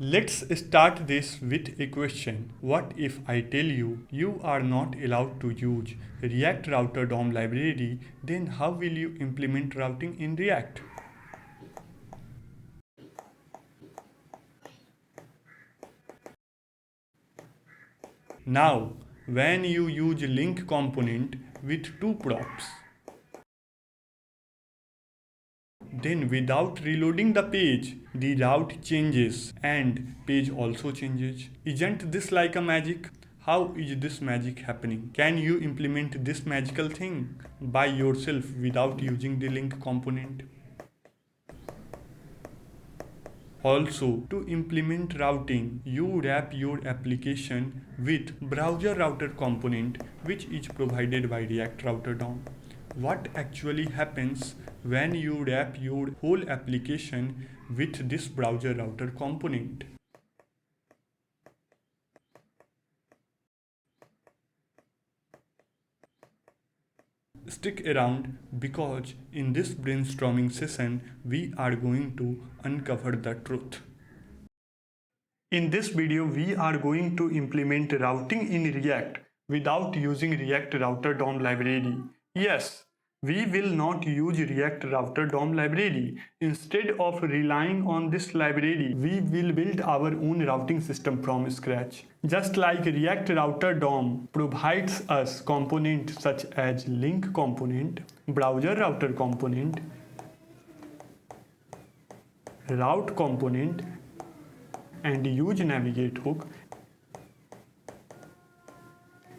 Let's start this with a question. What if I tell you you are not allowed to use React Router DOM library, then how will you implement routing in React? Now, when you use link component with two props, then without reloading the page, the route changes and page also changes. Isn't this like a magic? How is this magic happening? Can you implement this magical thing by yourself without using the link component? Also, to implement routing, you wrap your application with browser router component, which is provided by React Router DOM. What actually happens when you wrap your whole application with this browser router component? Stick around because in this brainstorming session we are going to uncover the truth. In this video we are going to implement routing in React without using React Router DOM library. Yes, we will not use React Router DOM library. Instead of relying on this library, we will build our own routing system from scratch. Just like React Router DOM provides us components such as link component, browser router component, route component, and use navigate hook.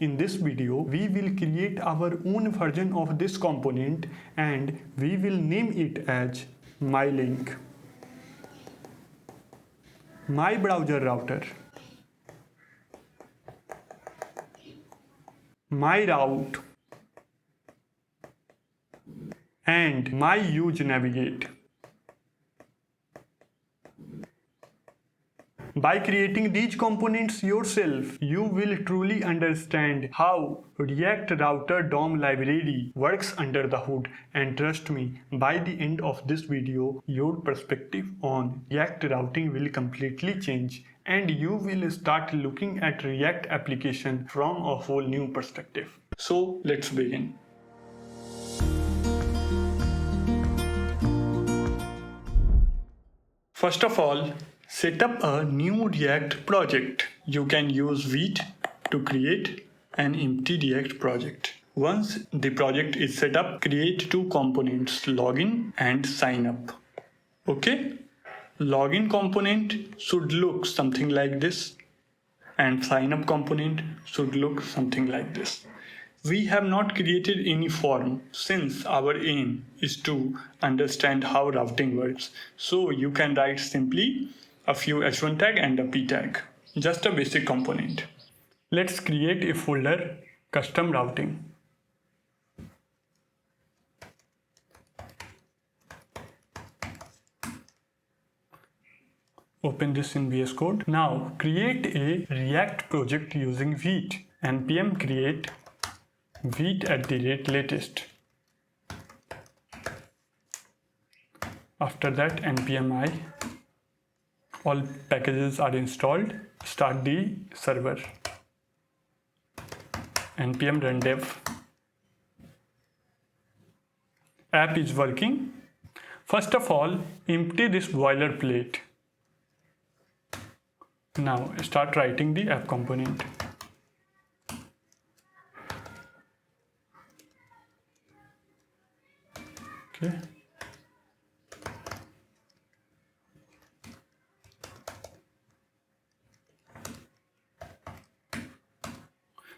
In this video, we will create our own version of this component and we will name it as MyLink, My Browser Router, My Route, and My Use Navigate. By creating these components yourself, you will truly understand how React Router DOM library works under the hood, and trust me, by the end of this video, your perspective on React routing will completely change and you will start looking at React application from a whole new perspective. So let's begin. First of all, set up a new React project. You can use Vite to create an empty React project. Once the project is set up, create two components, login and sign up. Okay? Login component should look something like this and sign up component should look something like this. We have not created any form since our aim is to understand how routing works. So you can write simply a few h1 tag and a p tag, just a basic component. Let's create a folder, custom routing. Open this in VS Code. Now create a React project using Vite. npm create Vite@latest. After that npm I. All packages are installed. Start the server. npm run dev. App is working. First of all, empty this boilerplate. Now start writing the app component. Okay.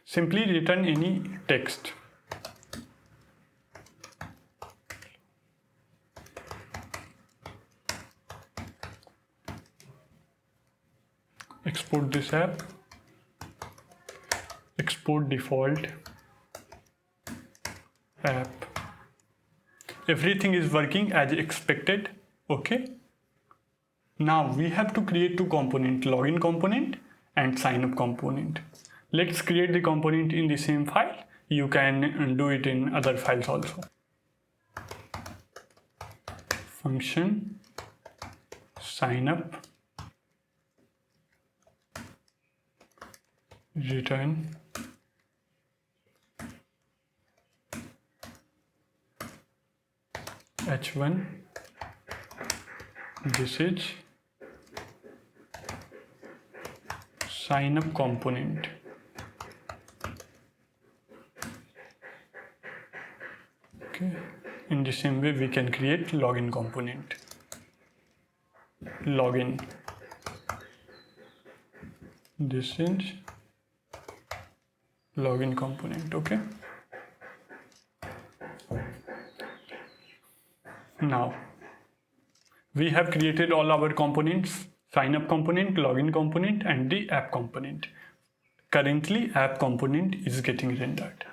Simply return any text. Export this app. Export default app. Everything is working as expected. Okay. Now we have to create two components, login component and sign up component. Let's create the component in the same file. You can do it in other files also. Function sign up return h1. This is sign up component. Okay, in the same way we can create login component. Login. This is login component. Okay. Now we have created all our components: sign up component, login component, and the app component. Currently, app component is getting rendered.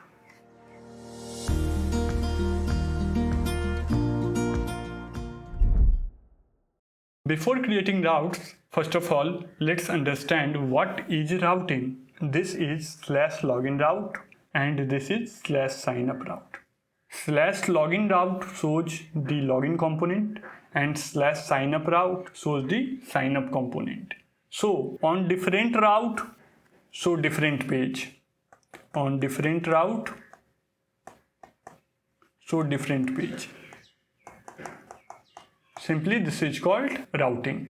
Before creating routes, first of all, let's understand what is routing. This is /login route and this is /signup route. /login route shows the login component and /signup route shows the signup component. So on different route, show different page. On different route, show different page. Simply this is called routing.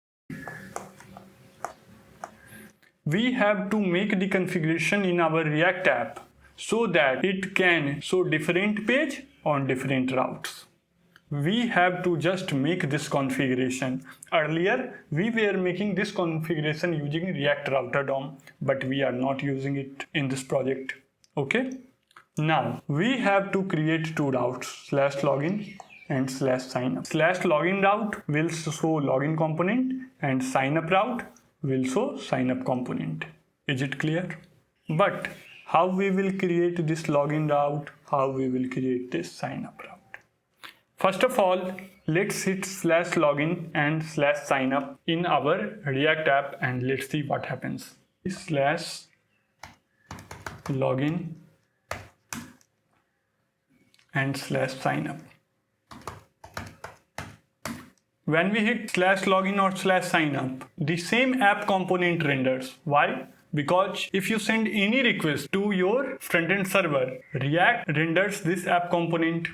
We have to make the configuration in our React app so that it can show different page on different routes. We have to just make this configuration. Earlier, we were making this configuration using React Router DOM, but we are not using it in this project. Okay? Now, we have to create two routes, /login and /signup. /login route will show login component and signup route will show signup component. Is it clear? But how we will create this login route? How we will create this signup route? First of all, let's hit /login and /signup in our React app and let's see what happens. /login and /signup. When we hit /login or /signup, the same app component renders. Why? Because if you send any request to your front-end server, React renders this app component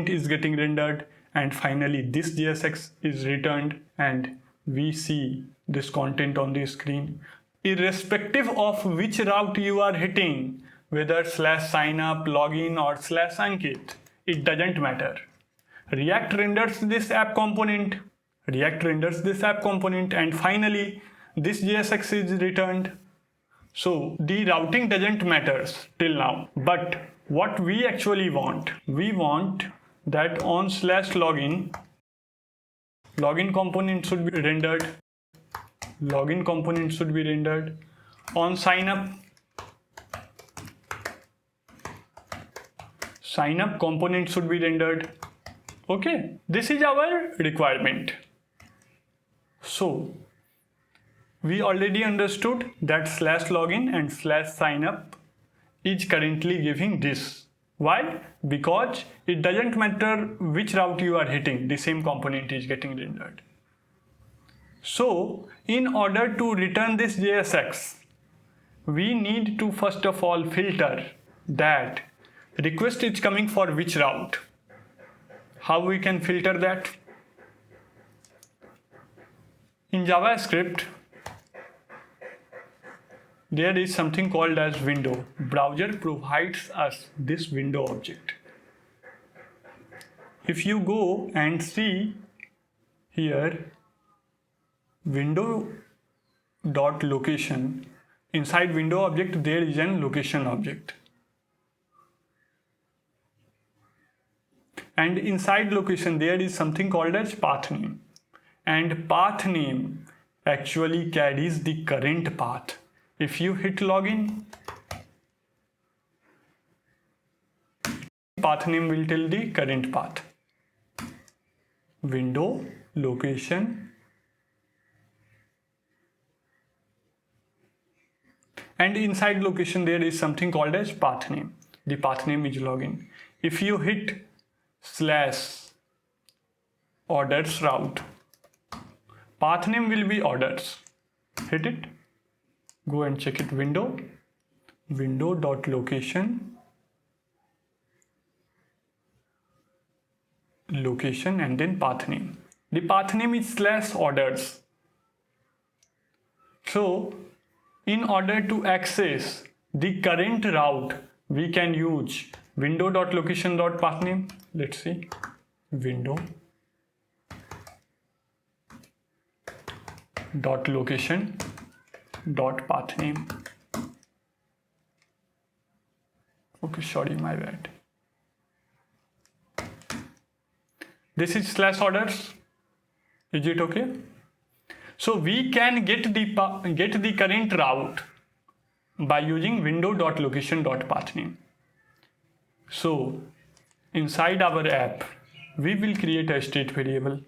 is getting rendered, and finally this JSX is returned and we see this content on the screen. Irrespective of which route you are hitting, whether /signup, login or /ankit, it doesn't matter. React renders this app component, and finally this JSX is returned. So the routing doesn't matter till now. But what we actually want, we want that on /login, login component should be rendered. On signup component should be rendered. Okay, this is our requirement. So we already understood that /login and /signup is currently giving this. Why? Because it doesn't matter which route you are hitting, the same component is getting rendered. So in order to return this JSX, we need to first of all filter that request is coming for which route. How we can filter that? In JavaScript, there is something called as window. Browser provides us this window object. If you go and see here, window.location, inside window object there is an location object. And inside location there is something called as path name, and path name actually carries the current path. If you hit login, path name will tell the current path. Window, location, and inside location there is something called as path name. The path name is login. If you hit /orders route, path name will be orders. Hit it. Go and check it. Window.location, location, and then path name. The path name is /orders. So in order to access the current route, we can use window.location.pathname. Let's see, window.location.pathname. Okay, sorry, my bad. This is /orders. Is it okay? So we can get the current route by using window.location.pathname. So inside our app, we will create a state variable.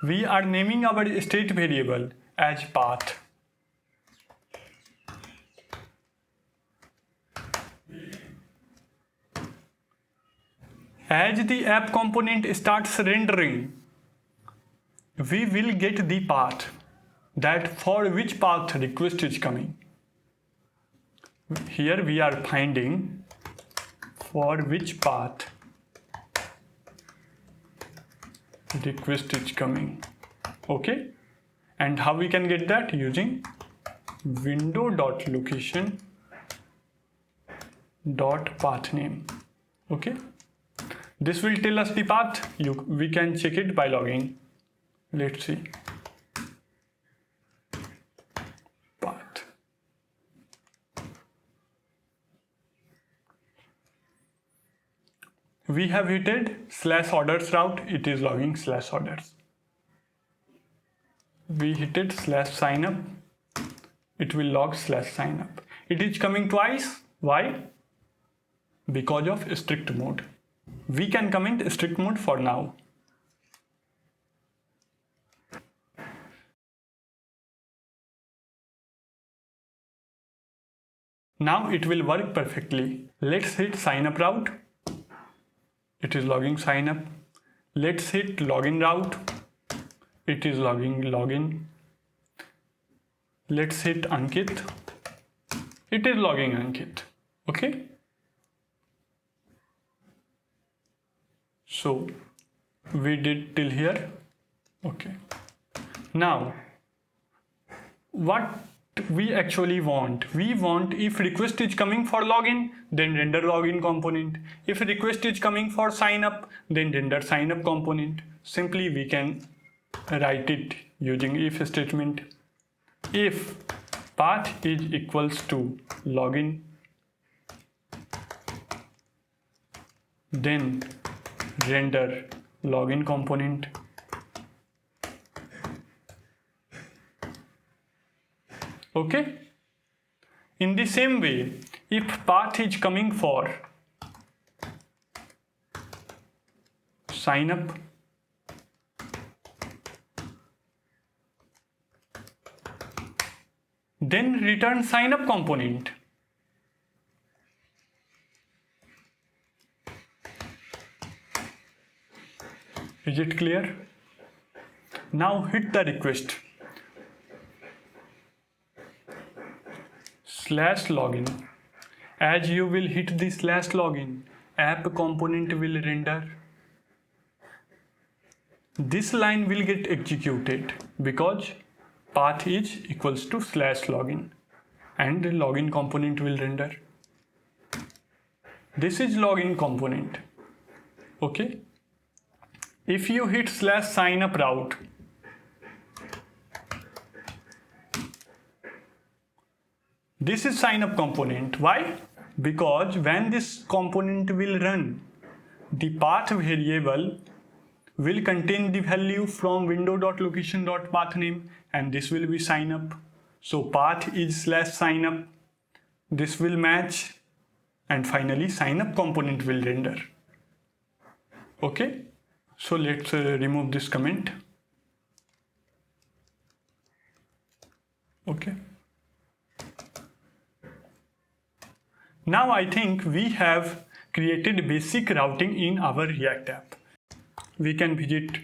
We are naming our state variable as path. As the app component starts rendering, we will get the path, that for which path request is coming. Here we are finding for which path request is coming. Okay, and how we can get that? Using window.location.pathname. Okay, this will tell us the path. We can check it by logging. Let's see. Path. We have hit /orders route. It is logging /orders. We hit it /signup. It will log /signup. It is coming twice. Why? Because of strict mode. We can comment strict mode for now. Now it will work perfectly. Let's hit signup route. It is logging signup. Let's hit login route. It is logging login. Let's hit Ankit. It is logging Ankit. Okay. So we did till here. Okay. Now what we actually want, if request is coming for login, then render login component. If request is coming for sign up, then render sign up component. Simply we can write it using if statement. If path is equals to login, then render login component. Okay. In the same way, if path is coming for sign up, then return sign up component. Is it clear? Now hit the request. /login. As you will hit the /login, app component will render. This line will get executed because path is equals to /login and the login component will render. This is login component. Okay. If you hit /signup route, this is sign up component. Why? Because when this component will run, the path variable will contain the value from window.location.pathname and this will be sign up. So path is /signup. This will match and finally sign up component will render. Okay. So let's remove this comment. Okay. Now I think we have created basic routing in our React app. We can visit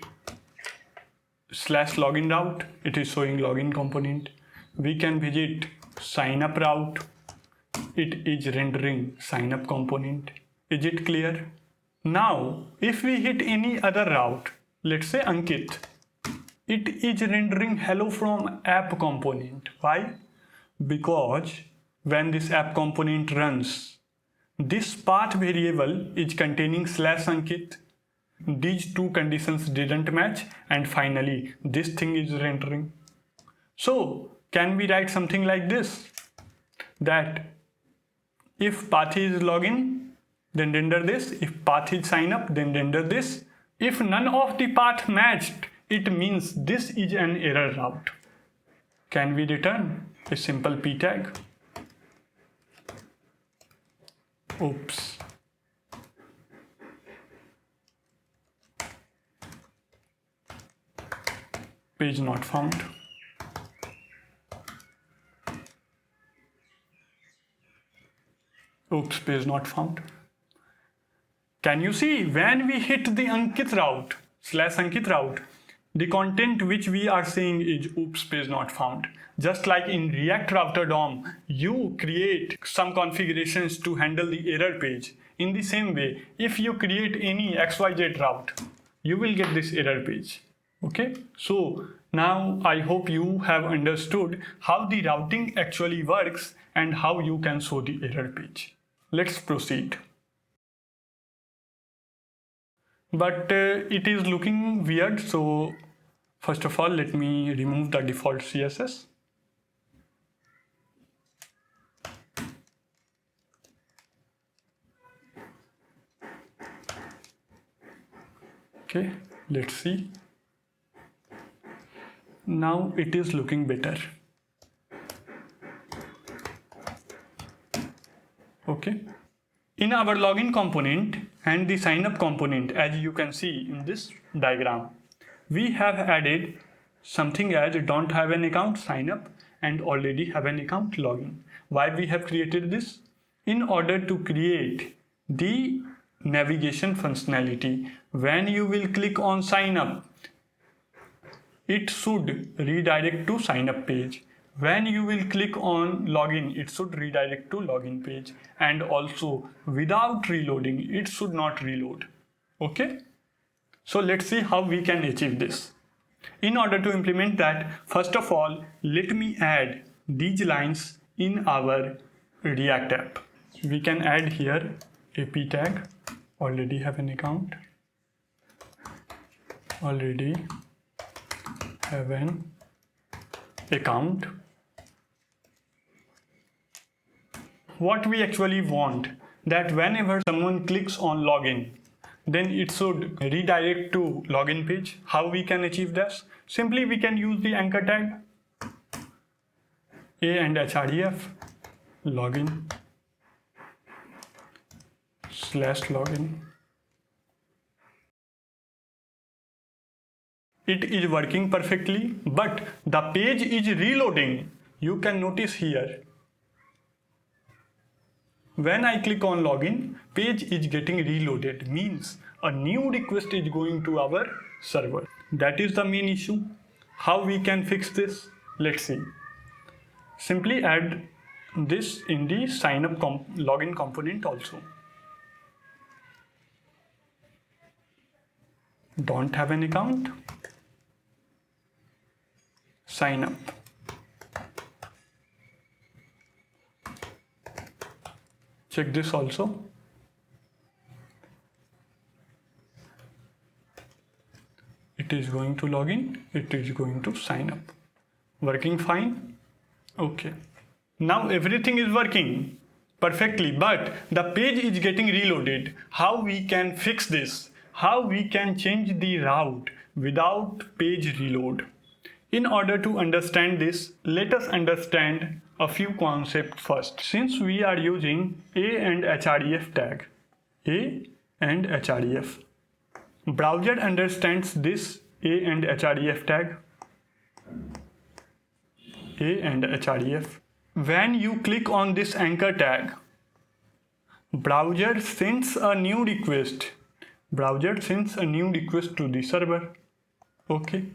/login route. It is showing login component. We can visit sign up route. It is rendering sign up component. Is it clear? Now, if we hit any other route, let's say Ankit, it is rendering hello from app component. Why? Because when this app component runs, this path variable is containing /Ankit. These two conditions didn't match, and finally this thing is rendering. So can we write something like this, that if path is login, then render this. If path is sign up, then render this. If none of the path matched, it means this is an error route. Can we return a simple p tag? Oops. Page not found. Oops, page not found. Can you see, when we hit the Ankit route, /Ankit route, the content which we are seeing is oops, page not found. Just like in React Router DOM, you create some configurations to handle the error page. In the same way, if you create any XYZ route, you will get this error page. Okay, so now I hope you have understood how the routing actually works and how you can show the error page. Let's proceed. But it is looking weird, so first of all, let me remove the default CSS. Okay, let's see. Now it is looking better. Okay. In our login component and the sign up component, as you can see in this diagram, we have added something as don't have an account sign up and already have an account login. Why we have created this? In order to create the navigation functionality. When you will click on sign up, it should redirect to sign up page. When you will click on login, it should redirect to login page, and also without reloading, it should not reload. Okay, so let's see how we can achieve this. In order to implement that, first of all, let me add these lines in our React app. We can add here a p tag, already have an account, already have an account. What we actually want, that whenever someone clicks on login, then it should redirect to login page. How we can achieve this? Simply we can use the anchor tag a and href login /login. It is working perfectly, but the page is reloading. You can notice here, when I click on login, page is getting reloaded, means a new request is going to our server. That is the main issue. How we can fix this? Let's see. Simply add this in the sign up login component also. Don't have an account, sign up. Check this also. It is going to login, it is going to sign up. Working fine. Okay. Now everything is working perfectly, but the page is getting reloaded. How we can fix this? How we can change the route without page reload? In order to understand this, let us understand a few concepts first. Since we are using a and href tag, a and href, browser understands this a and href tag, a and href. When you click on this anchor tag, browser sends a new request. Browser sends a new request to the server. Okay,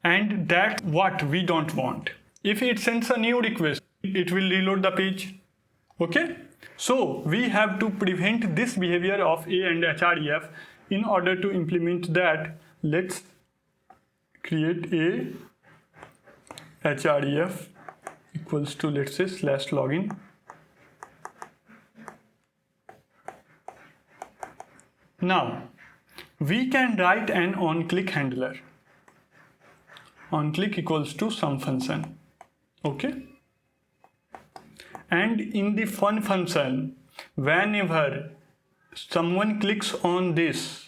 and that's what we don't want. If it sends a new request, it will reload the page. Okay, so we have to prevent this behavior of A and href. In order to implement that, let's create a href equals to, let's say, /login. Now we can write an onClick handler. OnClick equals to some function. Okay, and in the fun function, whenever someone clicks on this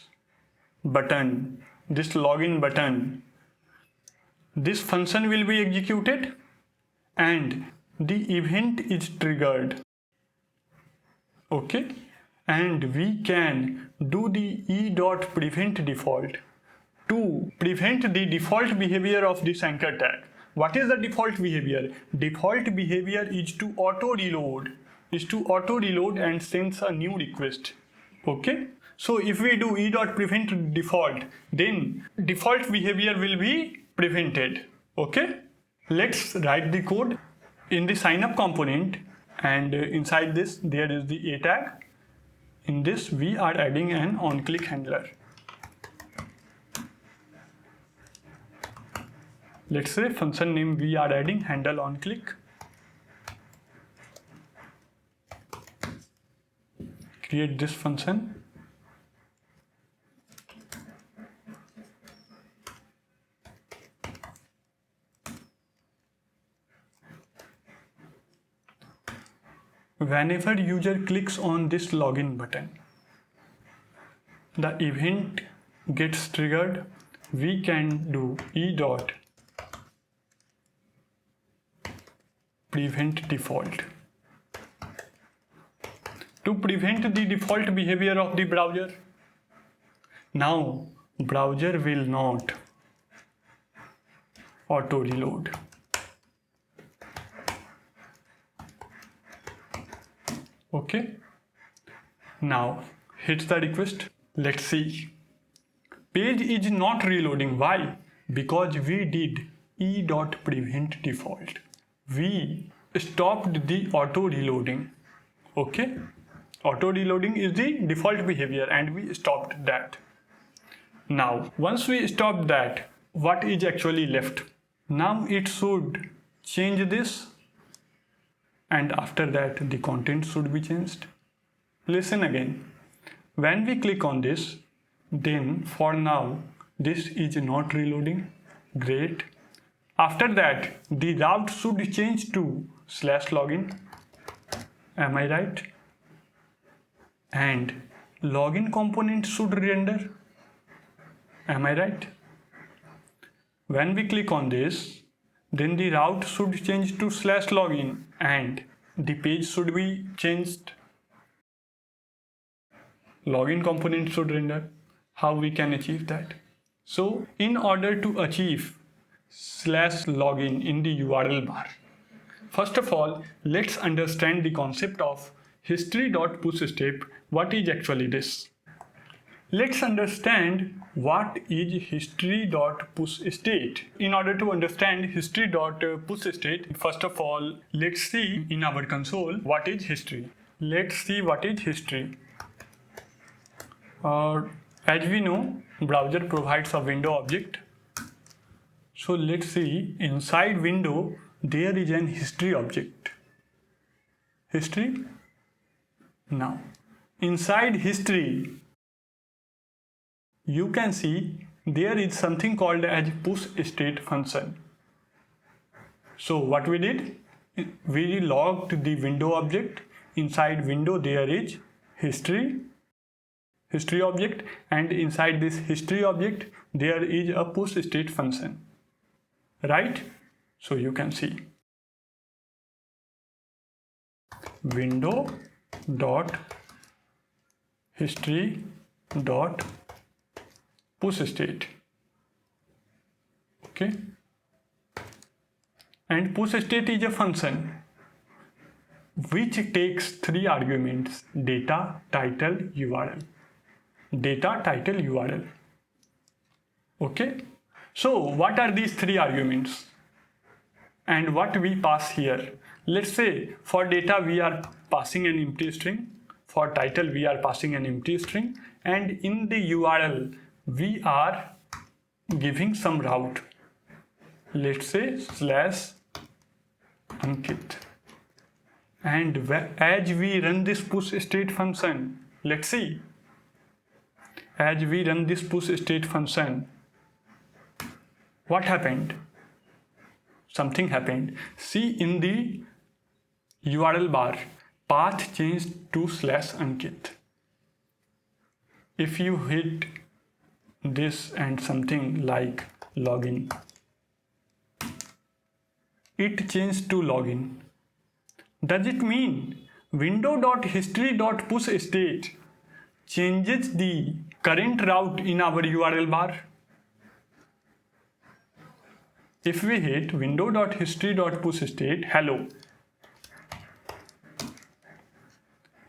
button, this login button, this function will be executed and the event is triggered. Okay, and we can do the e.prevent default to prevent the default behavior of this anchor tag. What is the default behavior? Default behavior is to auto reload and sends a new request. Okay, so if we do e.prevent default, then default behavior will be prevented. Okay, let's write the code in the signup component, and inside this there is the a tag. In this we are adding an onClick handler. Let's say function name we are adding handle onClick. Create this function. Whenever user clicks on this login button, the event gets triggered. We can do e.prevent default to prevent the default behavior of the browser. Now browser will not auto reload. Okay, now hit the request. Let's see. Page is not reloading. Why? Because we did e.prevent default. We stopped the auto reloading. Okay, auto reloading is the default behavior and we stopped that. Now once we stopped that, what is actually left? Now it should change this, and after that the content should be changed. Listen again. When we click on this, then for now this is not reloading. Great. After that the route should change to /login. Am I right? And login component should render. Am I right? When we click on this, then the route should change to /login and the page should be changed. Login component should render. How we can achieve that? So in order to achieve /login in the URL bar, first of all, let's understand the concept of history.pushStep. What is actually this? Let's understand what is history.pushState. In order to understand history.pushState, first of all, let's see in our console what is history. Let's see what is history. As we know, browser provides a window object. So let's see, inside window there is an history object. History. Now inside history you can see there is something called as pushState function. So what we did, we logged the window object. Inside window there is history object, and inside this history object there is a pushState function, right? So you can see window dot history dot pushState. Okay, and pushState is a function. which takes three arguments: data, title, URL. Data, title, URL. Okay. So what are these three arguments? And what we pass here? Let's say for data we are passing an empty string. For title we are passing an empty string. And in the URL we are giving some route. Let's say /Ankit. And as we run this push state function, let's see. As we run this push state function, what happened? Something happened. See in the URL bar, path changed to /Ankit. If you hit this and something like login, it changed to login. Does it mean window.history.pushState changes the current route in our URL bar? If we hit window.history.pushState, hello,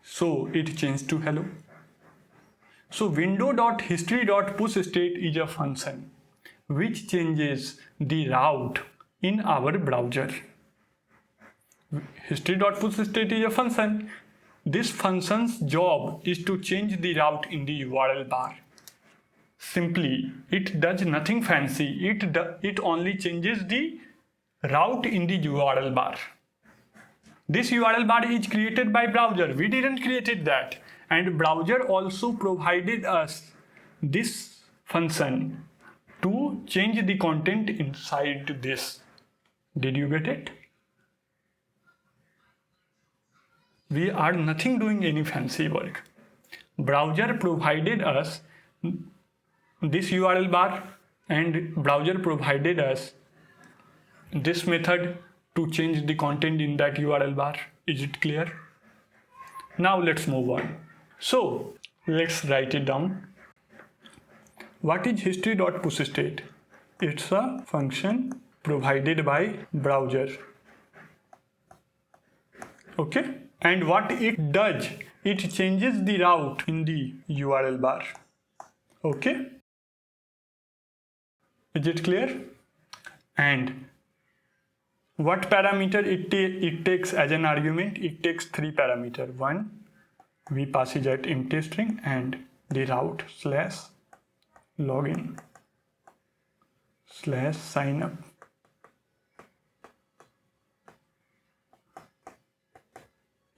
so it changed to hello. So window.history.pushState is a function which changes the route in our browser. History.pushState is a function. This function's job is to change the route in the URL bar. Simply, it does nothing fancy. It only changes the route in the URL bar. This URL bar is created by browser. We didn't create that. And browser also provided us this function to change the content inside this. Did you get it? We are nothing doing any fancy work. Browser provided us this URL bar and browser provided us this method to change the content in that URL bar. Is it clear? Now let's move on. So let's write it down. What is history.pushState? It's a function provided by browser. Okay. And what it does, it changes the route in the URL bar. Okay. Is it clear? And what parameter it takes as an argument? It takes three parameters. One, we pass it at empty string, and the route /login /signup.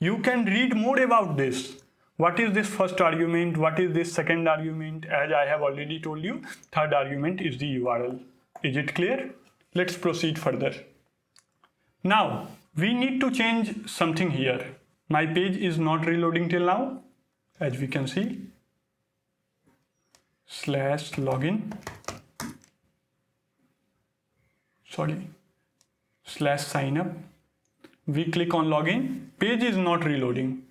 You can read more about this. What is this first argument? What is this second argument? As I have already told you, third argument is the URL. Is it clear? Let's proceed further. Now, we need to change something here. My page is not reloading till now, as we can see. /login, /signup. We click on login, page is not reloading.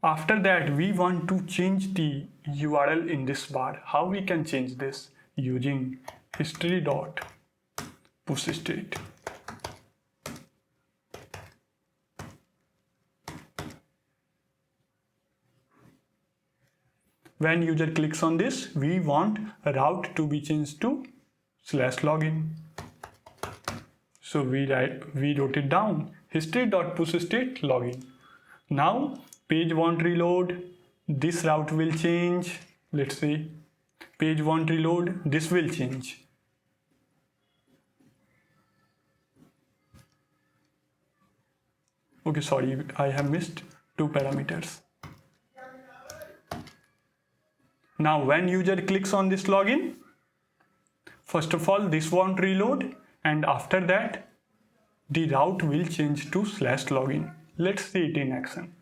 After that, we want to change the URL in this bar. How we can change this? Using history.pushState. When user clicks on this, we want a route to be changed to /login. So we wrote it down, history.pushState login. Now page won't reload, this route will change. Let's see, page won't reload, this will change. Okay, sorry, I have missed two parameters. Now when user clicks on this login, first of all this won't reload, and after that the route will change to /login. Let's see it in action.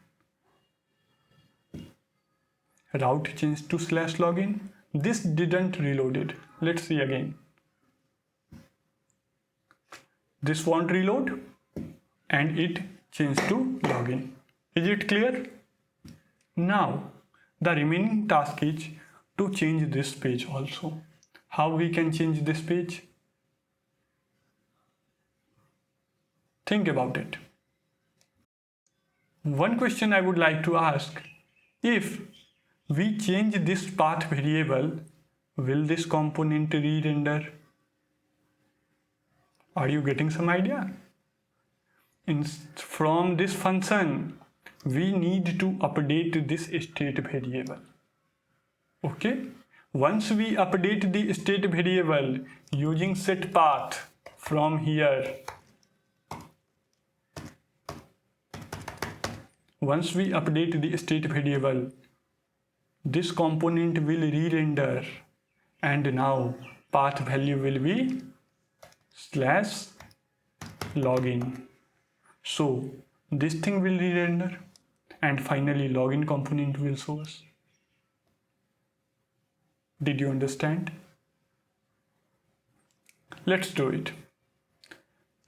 Route changed to /login. This didn't reload it. Let's see again. This won't reload and it changed to login. Is it clear? Now the remaining task is to change this page also. How we can change this page? Think about it. One question I would like to ask, if we change this path variable, will this component re-render? Are you getting some idea? From this function, we need to update this state variable. Okay? Once we update the state variable using setPath from here, once we update the state variable, this component will re-render, and now path value will be /login. So this thing will re-render, and finally login component will show us. Did you understand? Let's do it.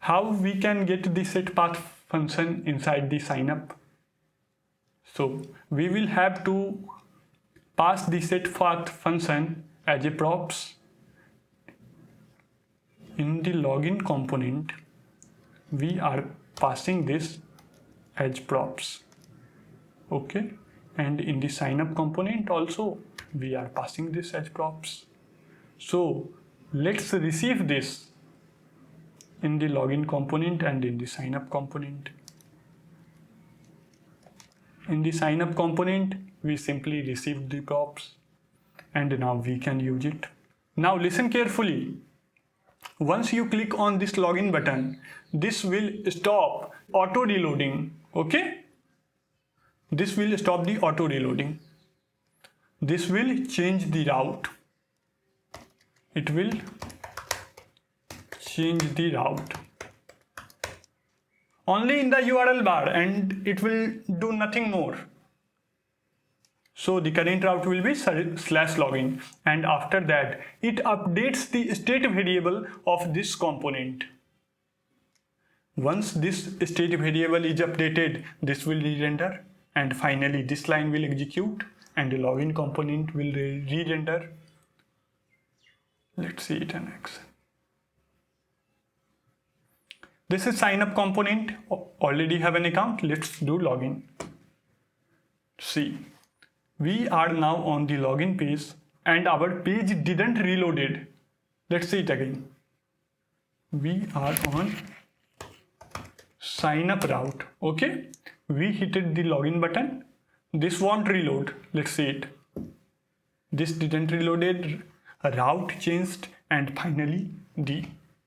How we can get the setPath function inside the signup? So we will have to pass the setPath function as a props. In the login component, we are passing this as props. Okay, and in the signup component also we are passing this as props. So let's receive this in the login component and in the signup component. In the signup component, we simply receive the props, and now we can use it. Now listen carefully. Once you click on this login button, this will stop auto reloading. Okay? This will stop the auto reloading. This will change the route. It will change the route only in the URL bar, and it will do nothing more. So the current route will be /login, and after that it updates the state variable of this component. Once this state variable is updated, this will re-render, and finally this line will execute and the login component will re-render. Let's see it in action. This is signup component. Already have an account. Let's do login. See, we are now on the login page and our page didn't reloaded. Let's see it again. We are on signup route. Okay, we hit the login button. This won't reload. Let's see it. This didn't reloaded. A route changed, and finally the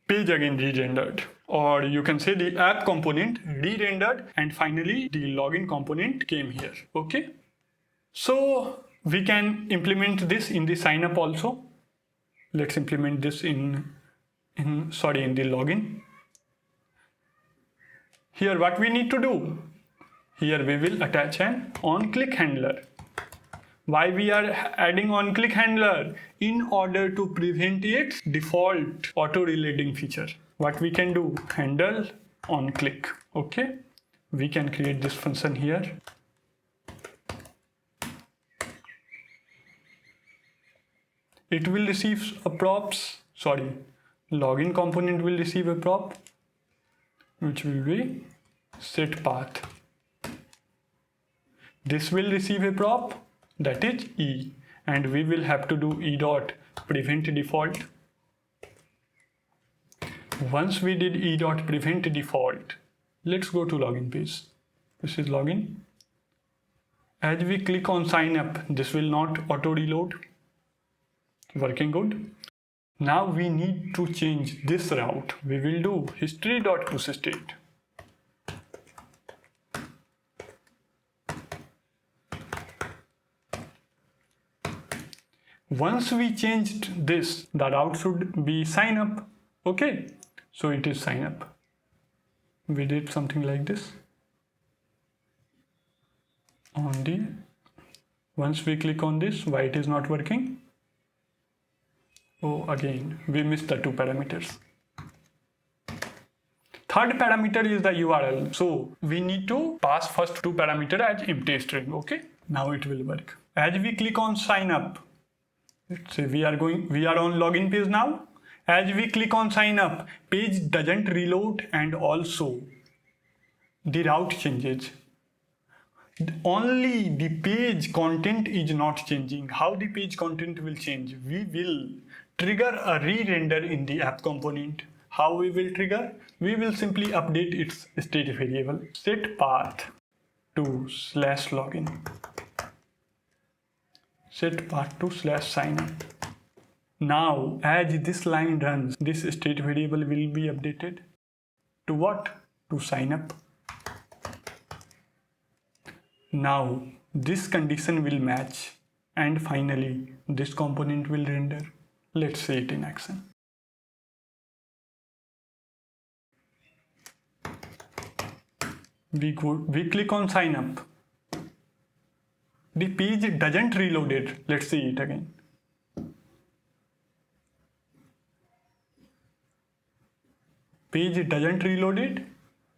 page again re-rendered. Or you can say the app component re-rendered, and finally the login component came here. Okay, so we can implement this in the signup also. Let's implement this in the login. Here what we need to do, here we will attach an onClick handler. Why we are adding onClick handler? In order to prevent its default auto reloading feature. What we can do, handle onClick. Okay, we can create this function here. It will receive a props, login component will receive a prop, which will be setPath. This will receive a prop, that is E, and we will have to do E dot prevent default. Once we did E dot prevent default, let's go to login page. This is login. As we click on sign up, this will not auto reload. Working good. Now we need to change this route. We will do history.pushState. Once we changed this, the route should be sign up. Okay, so it is sign up. We did something like this. Once we click on this, why it is not working? Oh, again, we missed the two parameters. Third parameter is the URL. So we need to pass first two parameter as empty string. Okay, now it will work. As we click on sign up, let's say we are on login page now. As we click on sign up, page doesn't reload, and also the route changes. Only the page content is not changing. How the page content will change? We will trigger a re-render in the app component. How we will trigger? We will simply update its state variable. Set path to /login. Set path to /signup. Now, as this line runs, this state variable will be updated to what? To sign up. Now, this condition will match, and finally, this component will render. Let's see it in action. We click on sign up. The page doesn't reload it. Let's see it again. Page doesn't reload it.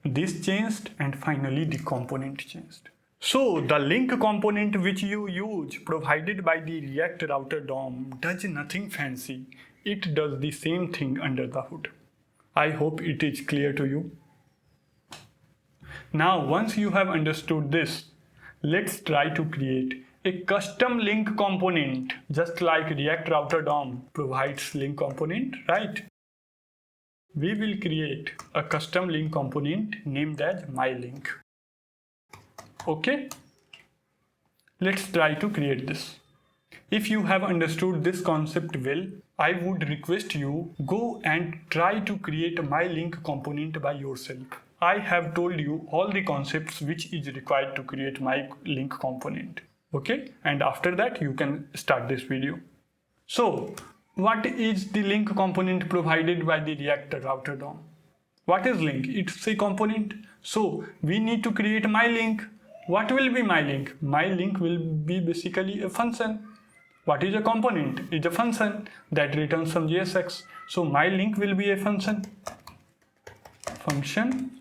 This changed, and finally the component changed. So the link component which you use provided by the React Router DOM does nothing fancy. It does the same thing under the hood. I hope it is clear to you. Now once you have understood this, let's try to create a custom link component just like React Router DOM provides link component, right? We will create a custom link component named as MyLink. Okay, let's try to create this. If you have understood this concept well, I would request you go and try to create a MyLink component by yourself. I have told you all the concepts which is required to create MyLink component. Okay, and after that you can start this video. So, what is the link component provided by the React Router DOM? What is link? It's a component. So we need to create MyLink. What will be MyLink? MyLink will be basically a function. What is a component? It's a function that returns some JSX. So MyLink will be a function. Function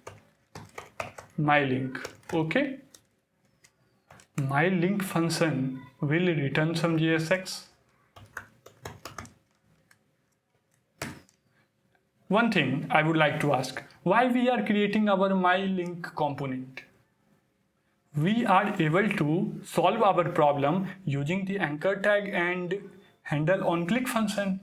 MyLink. Okay. MyLink function will return some JSX. One thing I would like to ask, why we are creating our MyLink component? We are able to solve our problem using the anchor tag and handle on click function.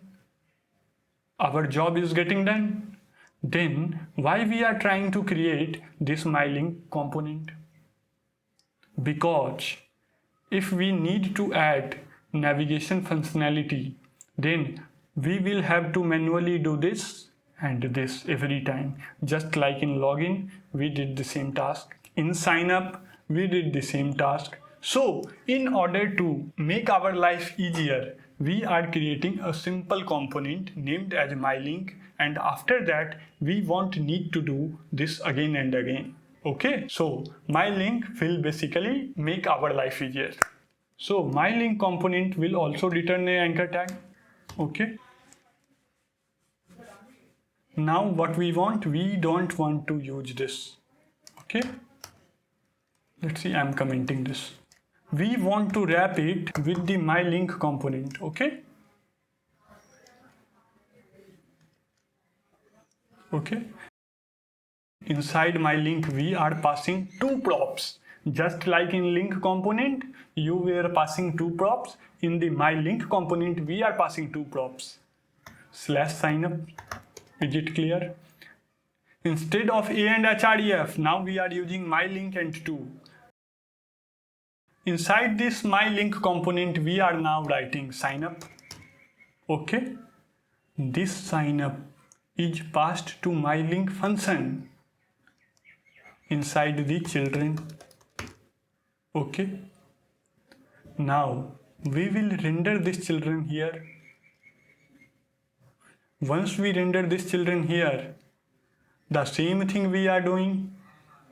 Our job is getting done. Then why we are trying to create this MyLink component? Because if we need to add navigation functionality, then we will have to manually do this and this every time. Just like in login, we did the same task. In sign up, we did the same task. So in order to make our life easier, we are creating a simple component named as MyLink, and after that we won't need to do this again and again. Okay, so MyLink will basically make our life easier. So MyLink component will also return an anchor tag. Okay. Now what we don't want to use this. Okay. Let's see, I'm commenting this. We want to wrap it with the MyLink component. Okay. Okay. Inside MyLink, we are passing two props. Just like in link component, you were passing two props. In the MyLink component, we are passing two props. /signup. Is it clear? Instead of a and href, now we are using MyLink and 2. Inside this MyLink component, we are now writing signup. Okay. This signup is passed to MyLink function inside the children. Okay. Now we will render this children here. Once we render this children here, the same thing we are doing.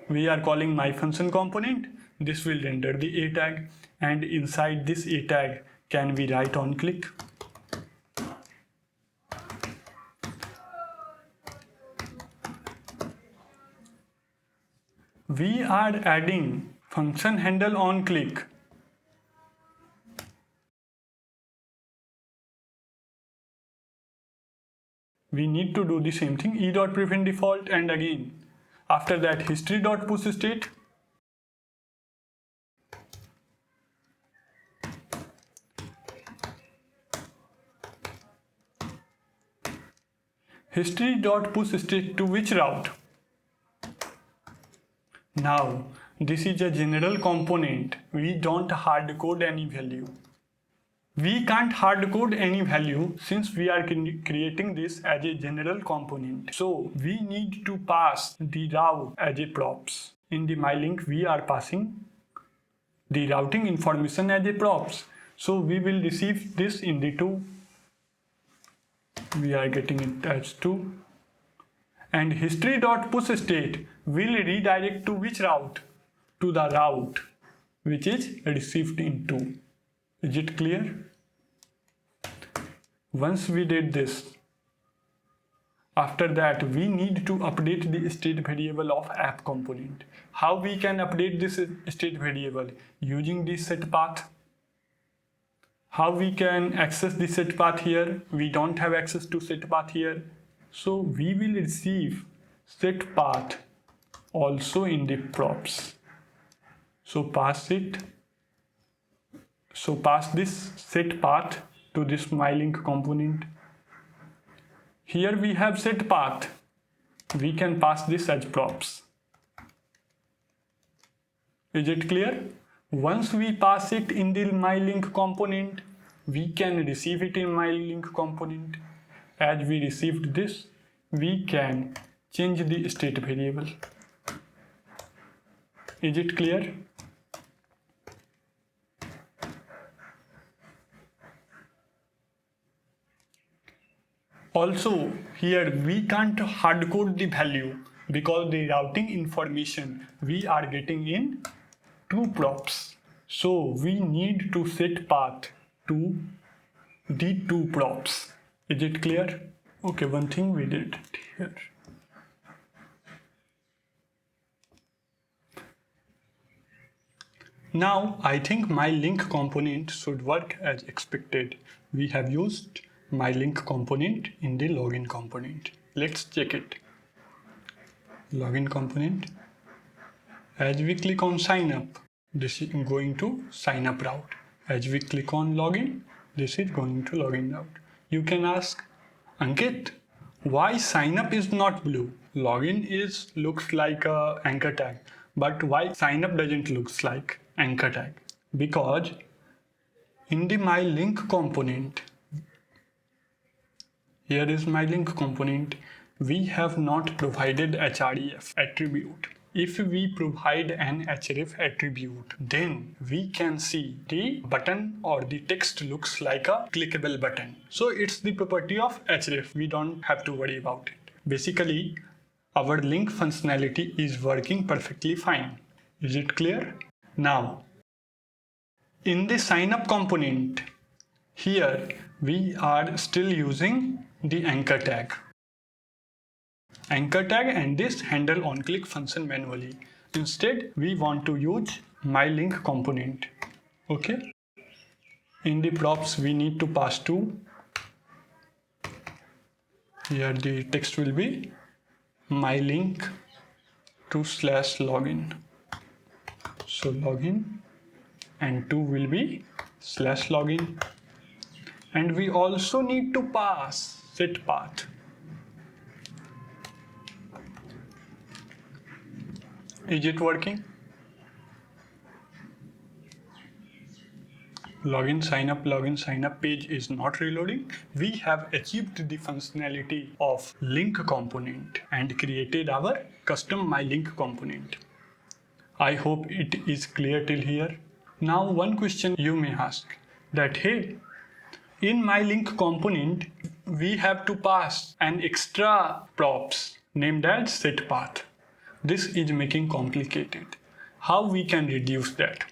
We are calling myFunction component. This will render the a tag, and inside this a tag can we write on click. We are adding function handle on click. We need to do the same thing, e.prevent default, and again after that history.pushState. history.pushState to which route? Now, this is a general component. We don't hard code any value. We can't hard code any value since we are creating this as a general component. So we need to pass the route as a props. In the MyLink, we are passing the routing information as a props. So we will receive this in the 2. We are getting it as 2. And history.pushState will redirect to which route? To the route which is received in 2. Is it clear? Once we did this, after that we need to update the state variable of app component. How we can update this state variable? Using the set path. How we can access the set path here? We don't have access to set path here. So we will receive set path also in the props. So pass it. So pass this set path to this MyLink component. Here we have set path. We can pass this as props. Is it clear? Once we pass it in the MyLink component, we can receive it in MyLink component. As we received this, we can change the state variable. Is it clear? Also, here we can't hard code the value because the routing information we are getting in 2 props. So we need to set path to the 2 props. Is it clear? Okay, one thing we did here. Now I think MyLink component should work as expected. We have used MyLink component in the login component. Let's check it. Login component. As we click on sign up, this is going to sign up route. As we click on login, this is going to login route. You can ask, Ankit, why sign up is not blue? Login looks like a anchor tag, but why sign up doesn't looks like anchor tag? Because in the MyLink component, here is MyLink component, we have not provided href attribute. If we provide an href attribute, then we can see the button or the text looks like a clickable button. So it's the property of href. We don't have to worry about it. Basically, our link functionality is working perfectly fine. Is it clear? Now, in the sign up component, here we are still using the anchor tag. Anchor tag and this handle on click function manually. Instead, we want to use MyLink component. Okay. In the props, we need to pass to. Here the text will be MyLink to /login. So login and 2 will be /login. And we also need to pass set path. Is it working? Login sign up page is not reloading. We have achieved the functionality of link component and created our custom MyLink component. I hope it is clear till here. Now one question you may ask that, hey, in MyLink component, we have to pass an extra props named as set path. This is making complicated. How we can reduce that?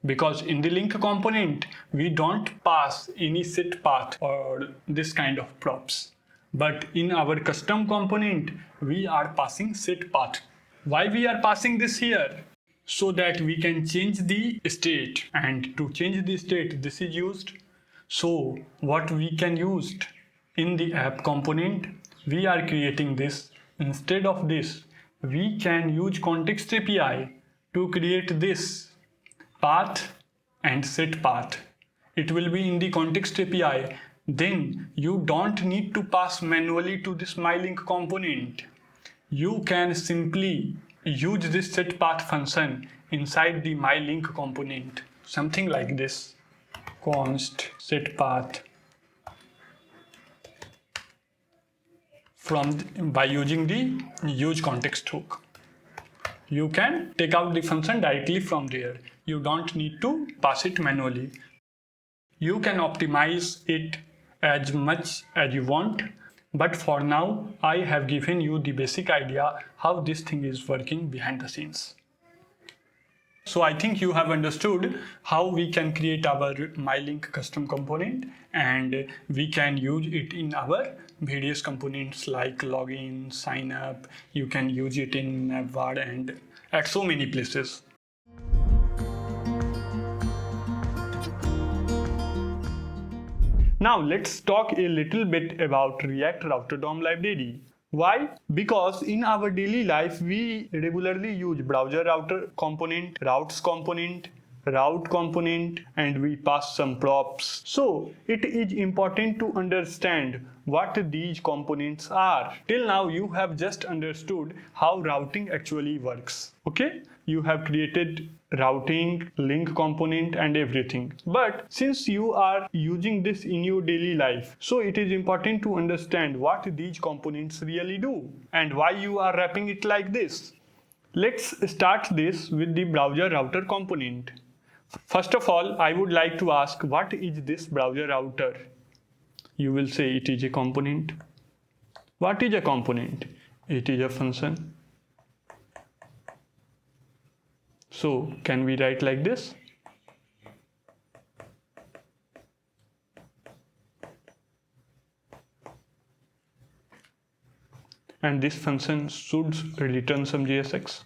Because in the link component, we don't pass any set path or this kind of props. But in our custom component, we are passing set path. Why we are passing this here? So that we can change the state, and to change the state, this is used. So what we can use in the app component, we are creating this. Instead of this, we can use context API to create this path and set path. It will be in the context API. then you don't need to pass manually to this MyLink component. You can simply use this setPath function inside the MyLink component. Something like this. Const setPath by using the use context hook. You can take out the function directly from there. You don't need to pass it manually. You can optimize it as much as you want, but for now I have given you the basic idea how this thing is working behind the scenes. So I think you have understood how we can create our MyLink custom component, and we can use it in our various components like login, sign up. You can use it in Navbar and at so many places. Now let's talk a little bit about React Router DOM library. Why? Because in our daily life we regularly use browser router component, routes component, route component, and we pass some props. So it is important to understand what these components are. Till now you have just understood how routing actually works. Okay? You have created routing, link component and everything. But since you are using this in your daily life, so it is important to understand what these components really do and why you are wrapping it like this. Let's start this with the browser router component. First of all, I would like to ask, what is this browser router? You will say it is a component. What is a component? It is a function. So can we write like this? And this function should return some JSX.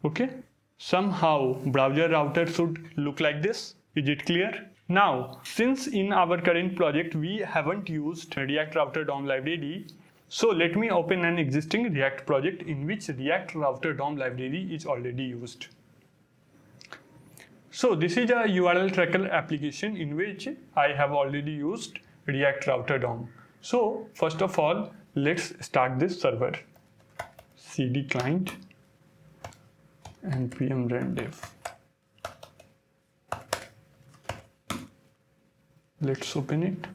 Okay, somehow browser router should look like this. Is it clear? Now, since in our current project we haven't used React Router DOM library, so let me open an existing React project in which React Router DOM library is already used. So this is a URL tracker application in which I have already used React Router DOM. So first of all, let's start this server. cd client npm run dev. Let's open it.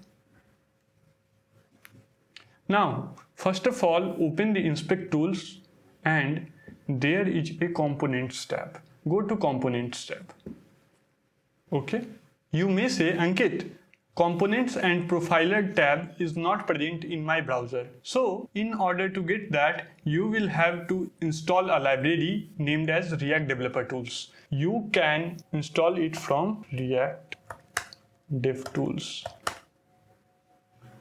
Now, first of all, open the inspect tools and there is a components tab. Go to components tab. Okay. You may say, Ankit, components and profiler tab is not present in my browser. So in order to get that, you will have to install a library named as React Developer Tools. You can install it from React Dev Tools.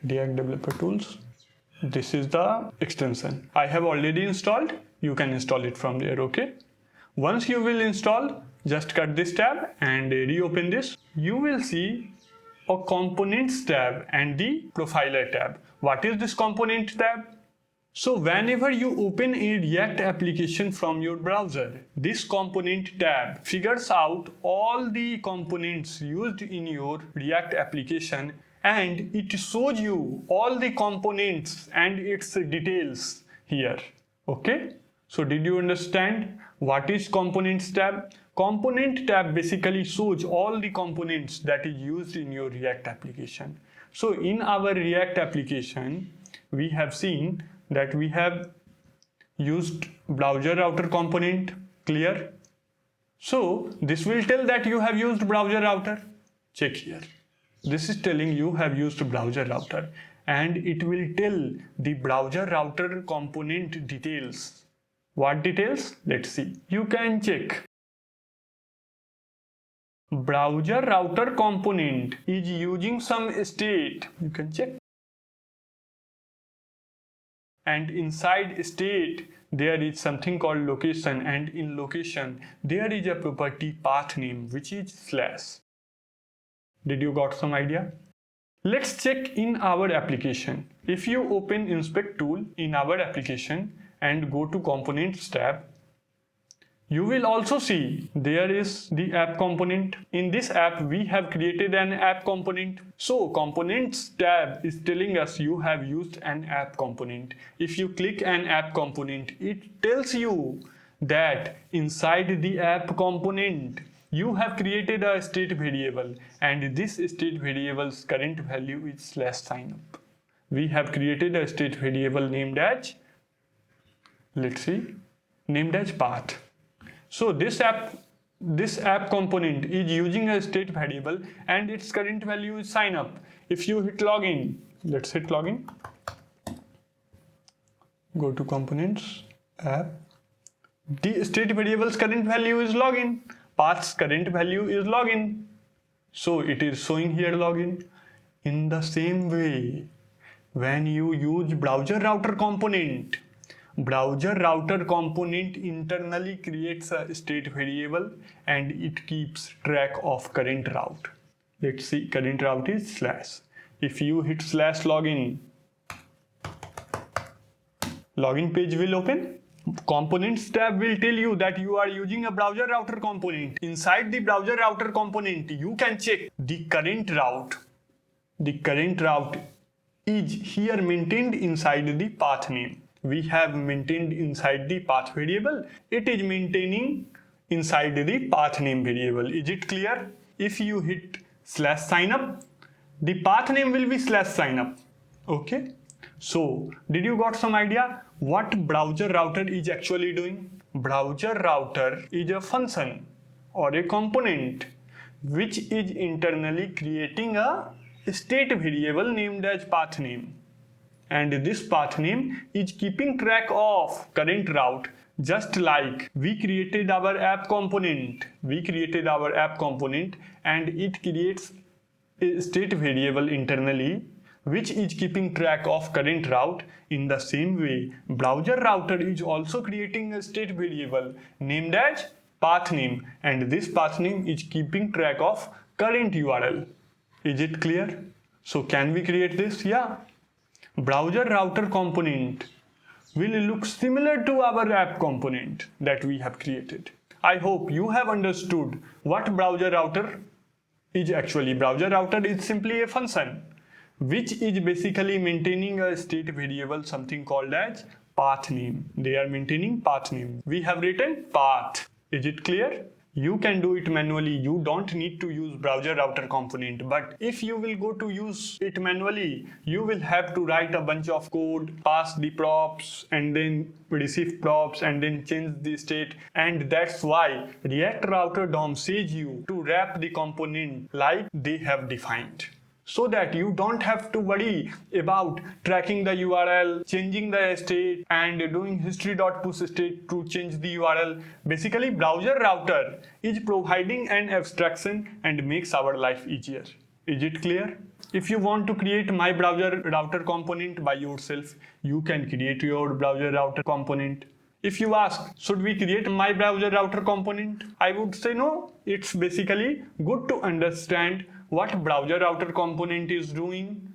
React Developer Tools. This is the extension. I have already installed. You can install it from there, okay? Once you will install, just cut this tab and reopen this. You will see a components tab and the profiler tab. What is this component tab? So whenever you open a React application from your browser, this component tab figures out all the components used in your React application and it shows you all the components and its details here. Okay? So did you understand what is components tab? Component tab basically shows all the components that is used in your React application. So in our React application, we have seen that we have used browser router component, clear? So this will tell that you have used browser router. Check here. This is telling you have used browser router and it will tell the browser router component details. What details? Let's see. You can check. Browser router component is using some state. You can check. And inside state, there is something called location, and in location, there is a property path name, which is /. Did you got some idea? Let's check in our application. If you open inspect tool in our application and go to components tab, You will also see there is the app component. In this app, we have created an app component. So components tab is telling us you have used an app component. If you click an app component, it tells you that inside the app component, you have created a state variable, and this state variable's current value is /signup. We have created a state variable named as, named as path. So this app component is using a state variable and its current value is sign up. If you hit login, let's hit login. Go to components, app. The state variable's current value is login. Path's current value is login. So it is showing here login. In the same way, when you use browser router component internally creates a state variable and it keeps track of current route. Let's see, current route is /. If you hit /login, login page will open. Components tab will tell you that you are using a browser router component. Inside the browser router component, you can check the current route. The current route is here maintained inside the path name. We have maintained inside the path variable. It is maintaining inside the path name variable. Is it clear? If you hit /signup, the path name will be /signup. Okay. So did you got some idea what browser router is actually doing? Browser router is a function or a component which is internally creating a state variable named as path name. And this path name is keeping track of current route, just like we created our app component. And it creates a state variable internally which is keeping track of current route. In the same way, browser router is also creating a state variable named as path name, and this path name is keeping track of current URL. Is it clear? So can we create this? Yeah. Browser router component will look similar to our app component that we have created. I hope you have understood what browser router is actually. Browser router is simply a function which is basically maintaining a state variable, something called as path name. They are maintaining path name. We have written path. Is it clear? You can do it manually. You don't need to use browser router component. But if you will go to use it manually, you will have to write a bunch of code, pass the props, and then receive props, and then change the state. And that's why React Router DOM says you to wrap the component like they have defined, so that you don't have to worry about tracking the URL, changing the state, and doing history.push state to change the URL. Basically, browser router is providing an abstraction and makes our life easier. Is it clear? If you want to create my browser router component by yourself, you can create your browser router component. If you ask, should we create my browser router component? I would say no. It's basically good to understand what browser router component is doing,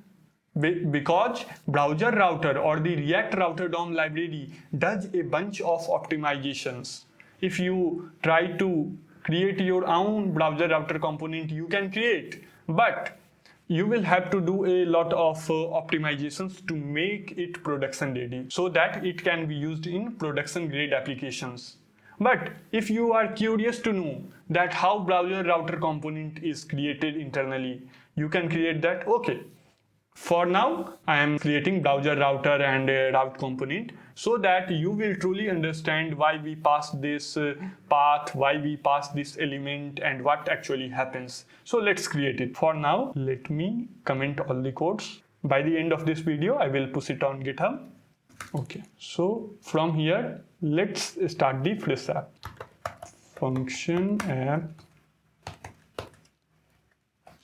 because browser router or the React Router DOM library does a bunch of optimizations. If you try to create your own browser router component, you can create, but you will have to do a lot of optimizations to make it production ready so that it can be used in production grade applications. But if you are curious to know that how browser router component is created internally, you can create that. Okay. For now, I am creating browser router and route component so that you will truly understand why we pass this path, why we pass this element, and what actually happens. So let's create it. For now, let me comment all the codes. By the end of this video, I will push it on GitHub. Okay, so from here, let's start the fresh app. Function app.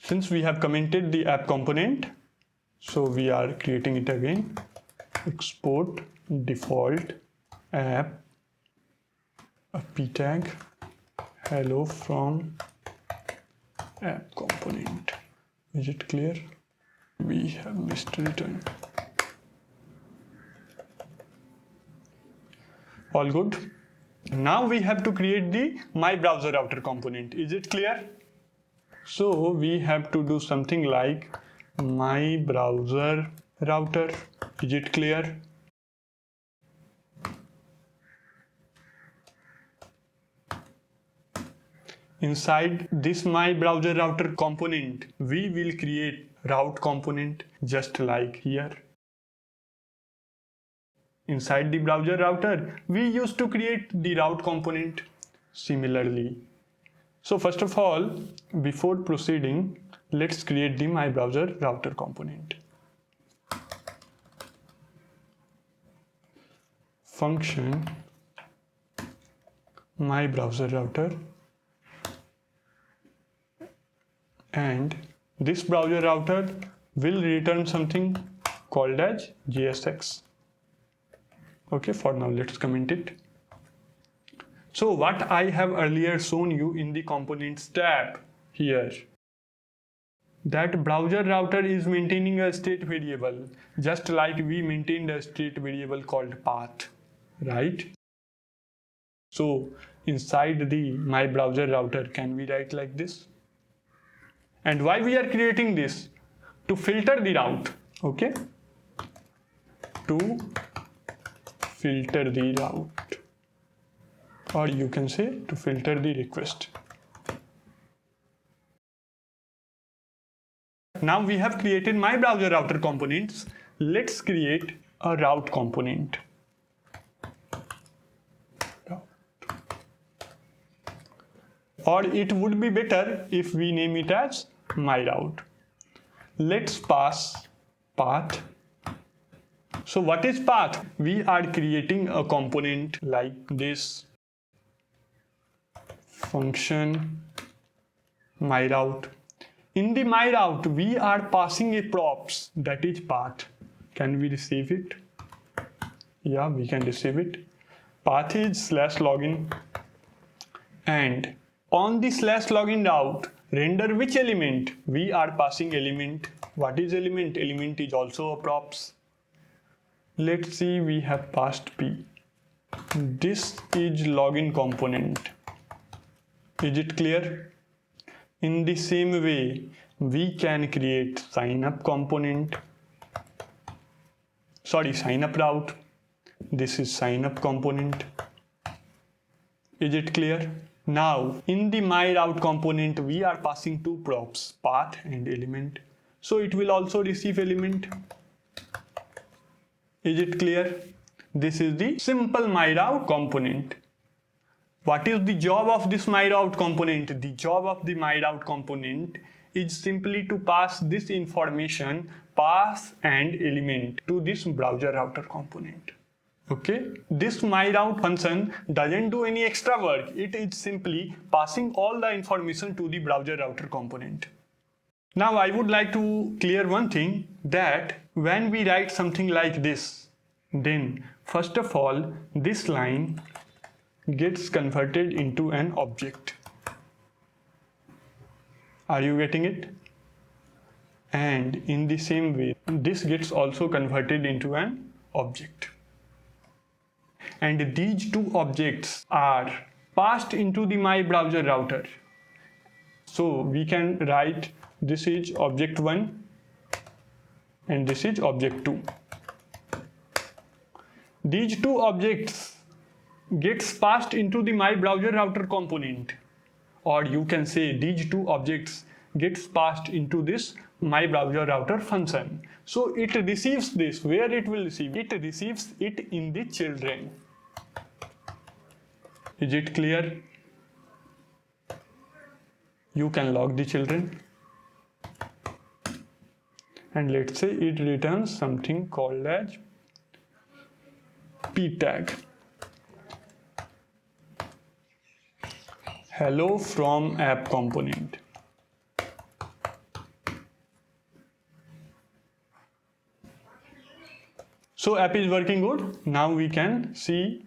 Since we have commented the app component, so we are creating it again. Export default app, a p tag, hello from app component. Is it clear? We have missed return. All good. Now we have to create the MyBrowserRouter component. Is it clear? So we have to do something like MyBrowserRouter. Is it clear? Inside this MyBrowserRouter component, we will create route component just like here. Inside the browser router, we used to create the route component similarly. So first of all, before proceeding, let's create the MyBrowserRouter component. Function MyBrowserRouter, and this browser router will return something called as JSX. Okay, for now let's comment it. So what I have earlier shown you in the components tab here, that browser router is maintaining a state variable just like we maintained a state variable called path, right? So inside the MyBrowserRouter, can we write like this? And why we are creating this? To filter the route, okay? To filter the route, or you can say to filter the request. Now we have created MyBrowserRouter components. Let's create a route component. Or it would be better if we name it as MyRoute. Let's pass path. So what is path? We are creating a component like this. Function MyRoute. In the MyRoute, we are passing a props, that is path. Can we receive it? Yeah, we can receive it. Path is /login. And on the /login route, render which element? We are passing element. What is element? Element is also a props. Let's see, we have passed P. This is login component. Is it clear? In the same way, we can create sign up component. Sign up route. This is sign up component. Is it clear? Now, in the MyRoute component, we are passing two props, path and element. So it will also receive element. Is it clear? This is the simple MyRoute component. What is the job of this MyRoute component? The job of the MyRoute component is simply to pass this information, path and element, to this browser router component. Okay, this MyRoute function doesn't do any extra work. It is simply passing all the information to the browser router component. Now I would like to clear one thing, that when we write something like this, then first of all, this line gets converted into an object. Are you getting it? And in the same way, this gets also converted into an object. And these two objects are passed into the MyBrowserRouter. So we can write this is object 1 and this is object 2. These two objects gets passed into the MyBrowserRouter component, or you can say these two objects gets passed into this MyBrowserRouter function. So it receives this. Where it will receive? It receives it in the children. Is it clear? You can log the children. And let's say it returns something called as p tag. Hello from app component. So app is working good. Now we can see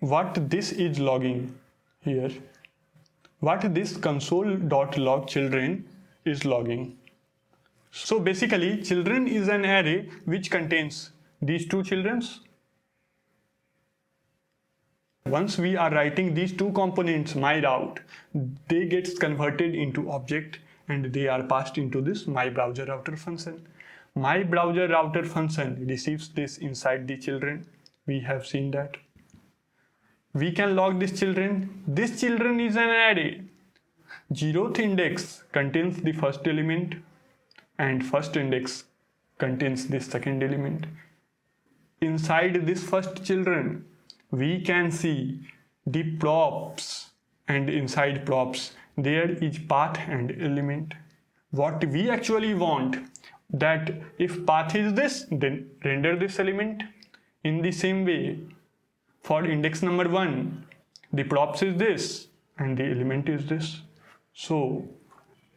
what this is logging here. What this console.log children is logging. So basically, children is an array which contains these two childrens Once we are writing these two components, my route, they get converted into object and they are passed into this MyBrowserRouter function. MyBrowserRouter function receives this inside the children. We have seen that. We can log this children. This children is an array. 0th index contains the first element and first index contains the second element. Inside this first children, we can see the props, and inside props there is path and element. What we actually want, that if path is this, then render this element. In the same way, for index number 1, the props is this and the element is this. So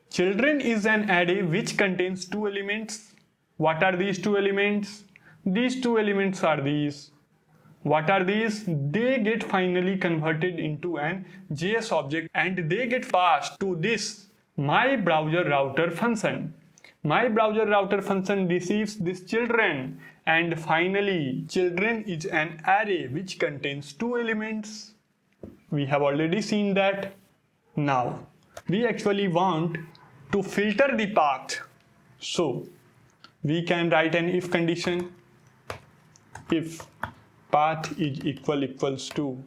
children is an array which contains two elements. What are these two elements? These two elements are these. What are these? They get finally converted into an JS object and they get passed to this MyBrowserRouter function. MyBrowserRouter function receives this children, and finally children is an array which contains two elements. We have already seen that. Now we actually want to filter the path. So we can write an if condition. If path is equals to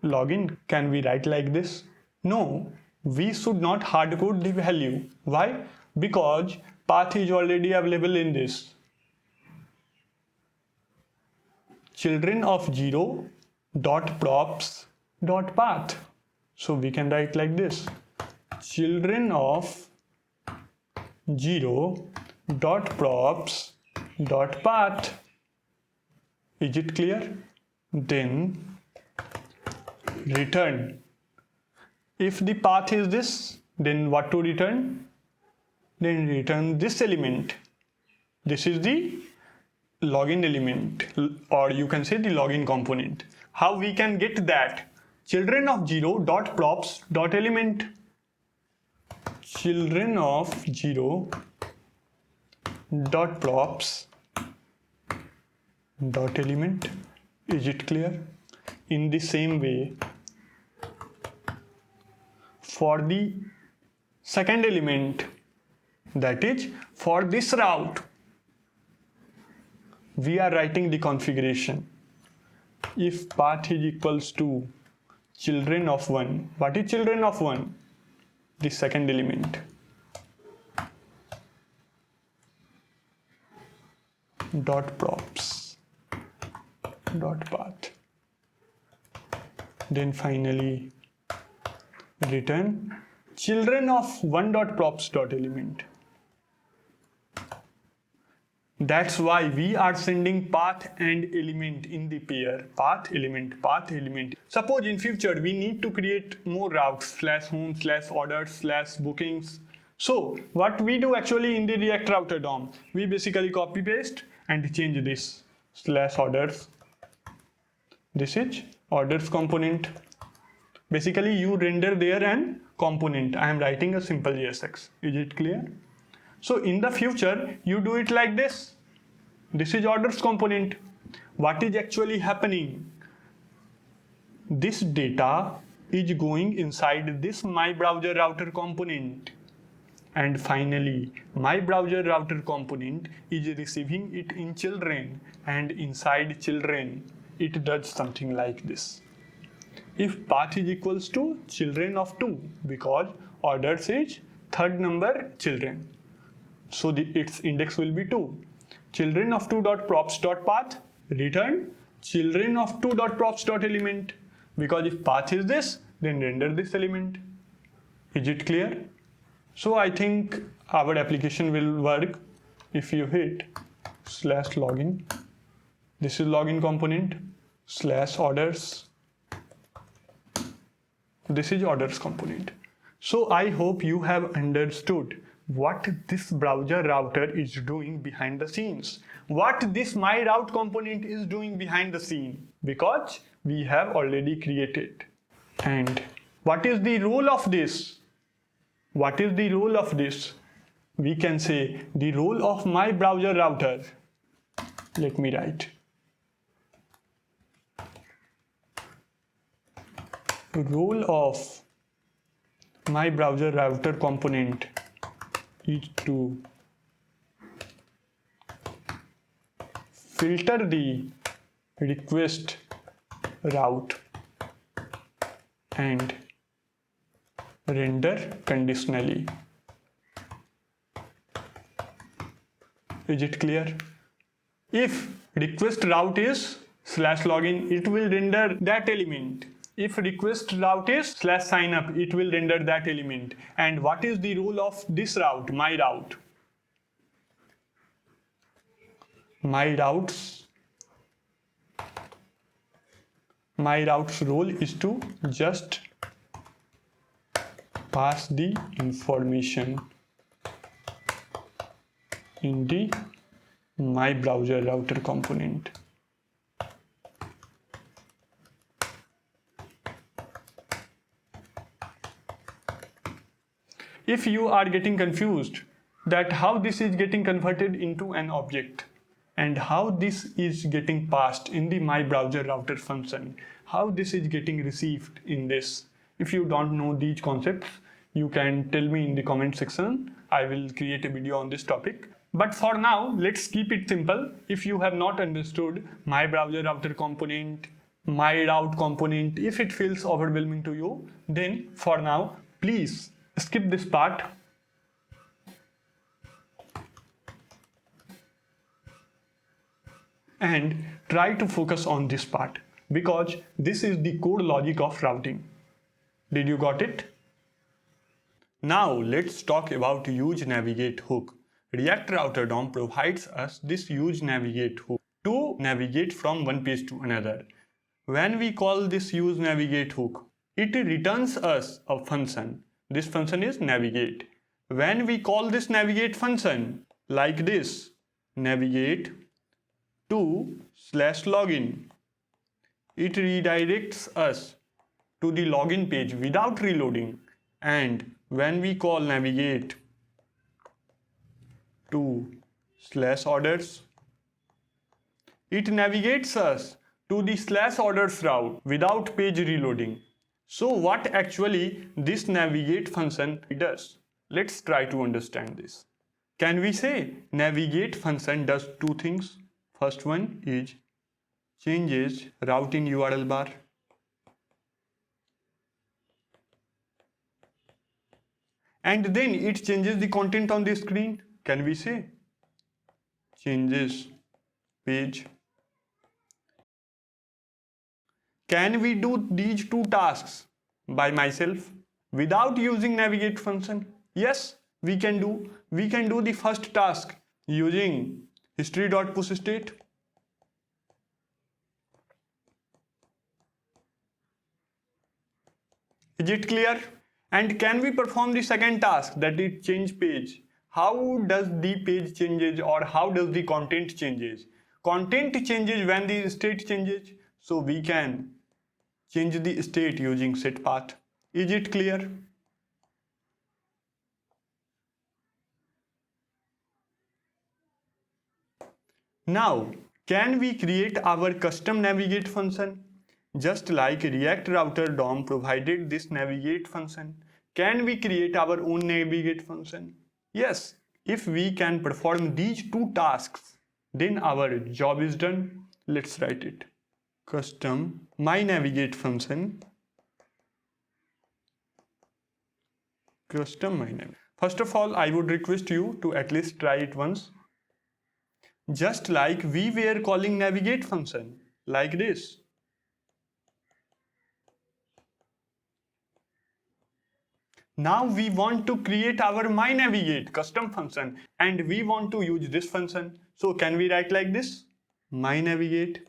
login, can we write like this? No, we should not hardcode the value. Why? Because path is already available in this. Children of 0 dot props dot path. So we can write like this. Children of 0 dot props dot path. Is it clear? Then return. If the path is this, then what to return? Then return this element. This is the login element, or you can say the login component. How we can get that? Children of 0 dot props dot element. Children of 0 dot props dot element. Is it clear? In the same way, for the second element, that is for this route, we are writing the configuration. If path is equals to children of 1, what is children of 1? The second element. Dot props dot path. Then finally return children of 1 dot props dot element. That's why we are sending path and element in the pair. Path element, path element. Suppose in future we need to create more routes, /home, /orders, /bookings. So what we do actually in the React Router DOM, we basically copy paste and change this /orders. This is orders component. Basically you render there an component. I am writing a simple JSX. Is it clear? So in the future you do it like this. This is orders component. What is actually happening? This data is going inside this MyBrowserRouter component. And finally, MyBrowserRouter component is receiving it in children, and inside children, it does something like this. If path is equals to children of 2, because orders is third number children. So its index will be 2. Children of 2 dot props dot path, return children of 2 dot props dot element. Because if path is this, then render this element. Is it clear? So I think our application will work if you hit /login. This is login component, /orders. This is orders component. So I hope you have understood what this browser router is doing behind the scenes. What this MyRoute component is doing behind the scene. Because we have already created. And what is the role of this? What is the role of this? We can say the role of MyBrowserRouter. Let me write. role of my browser router component is to filter the request route and render conditionally. Is it clear? If request route is /login, it will render that element. If request route is /signup, it will render that element. And what is the role of this route, my route? My route's role is to just pass the information in the my browser router component. If you are getting confused that how this is getting converted into an object and how this is getting passed in the my browser router function, how this is getting received in this, if you don't know these concepts, you can tell me in the comment section. I will create a video on this topic. But for now, let's keep it simple. If you have not understood my browser router component, my route component, if it feels overwhelming to you, then for now, please skip this part and try to focus on this part, because this is the core logic of routing. Did you got it? Now let's talk about use navigate hook. React Router DOM provides us this use navigate hook to navigate from one page to another. When we call this use navigate hook, it returns us a function. This function is navigate. When we call this navigate function like this, navigate to /login, it redirects us to the login page without reloading. And when we call navigate to /orders, it navigates us to the /orders route without page reloading. So what actually this navigate function does? Let's try to understand this. Can we say navigate function does two things? First one is changes route in URL bar. And then it changes the content on the screen. Can we say changes page? Can we do these two tasks by myself without using navigate function? Yes, we can do. We can do the first task using history.pushState. Is it clear? And can we perform the second task, that is change page? How does the page changes, or how does the content changes? Content changes when the state changes. So we can change the state using setPath. Is it clear? Now, can we create our custom navigate function? Just like React Router DOM provided this navigate function, can we create our own navigate function? Yes, if we can perform these two tasks, then our job is done. Let's write it. Custom my navigate function. Custom my navigate. First of all, I would request you to at least try it once. Just like we were calling navigate function, like this. Now we want to create our myNavigate custom function and we want to use this function. So can we write like this? myNavigate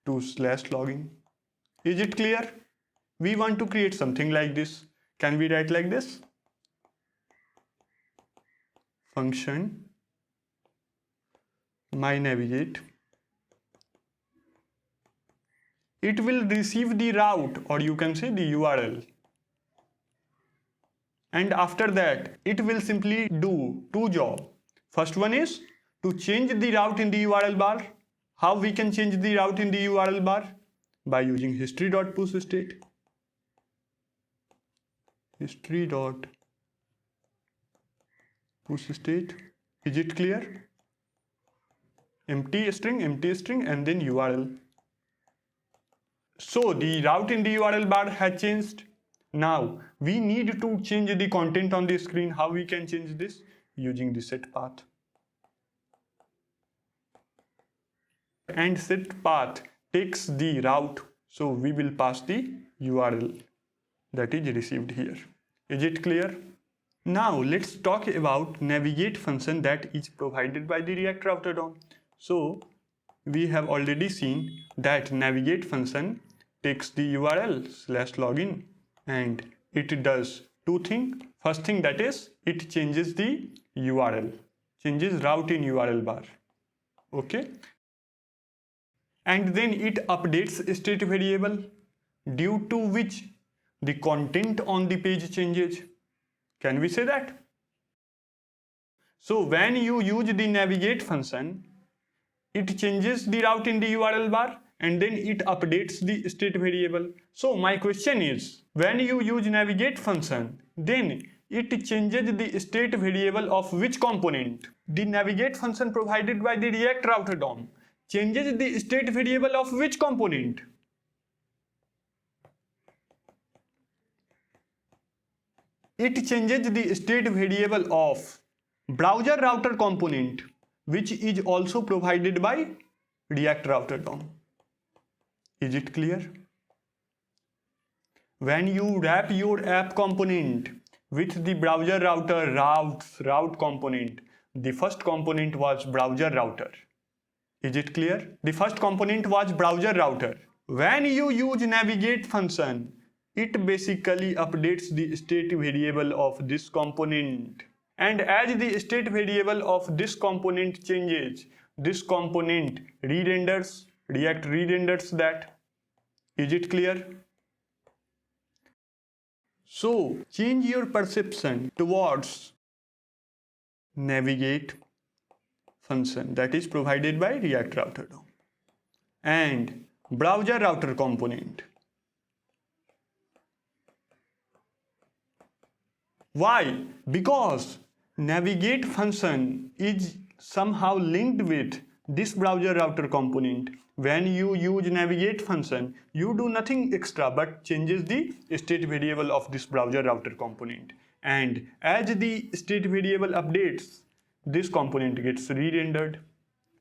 to /login. Is it clear? We want to create something like this. Can we write like this? Function myNavigate. It will receive the route, or you can say the URL. And after that, it will simply do two jobs. First one is to change the route in the URL bar. How we can change the route in the URL bar? By using history.pushState. History.pushState. Is it clear? Empty string, and then URL. So the route in the URL bar has changed. Now we need to change the content on the screen. How we can change this? Using the set path. And set path takes the route, so we will pass the URL that is received here. Is it clear? Now let's talk about navigate function that is provided by the React Router DOM. So we have already seen that navigate function takes the URL /login and it does two things. First thing, that is it changes the URL, changes route in URL bar. Okay. And then it updates state variable, due to which the content on the page changes. Can we say that? So when you use the navigate function, it changes the route in the URL bar and then it updates the state variable. So my question is, when you use navigate function, then it changes the state variable of which component? The navigate function provided by the React Router DOM changes the state variable of which component? It changes the state variable of browser router component, which is also provided by React Router DOM. Is it clear? When you wrap your app component with the browser router route component, the first component was browser router. Is it clear? The first component was browser router. When you use navigate function, it basically updates the state variable of this component. And as the state variable of this component changes, this component re-renders, React re-renders that. Is it clear? So change your perception towards navigate function that is provided by React Router DOM and browser router component. Why? Because navigate function is somehow linked with this browser router component. When you use navigate function, you do nothing extra but changes the state variable of this browser router component. And as the state variable updates, this component gets re-rendered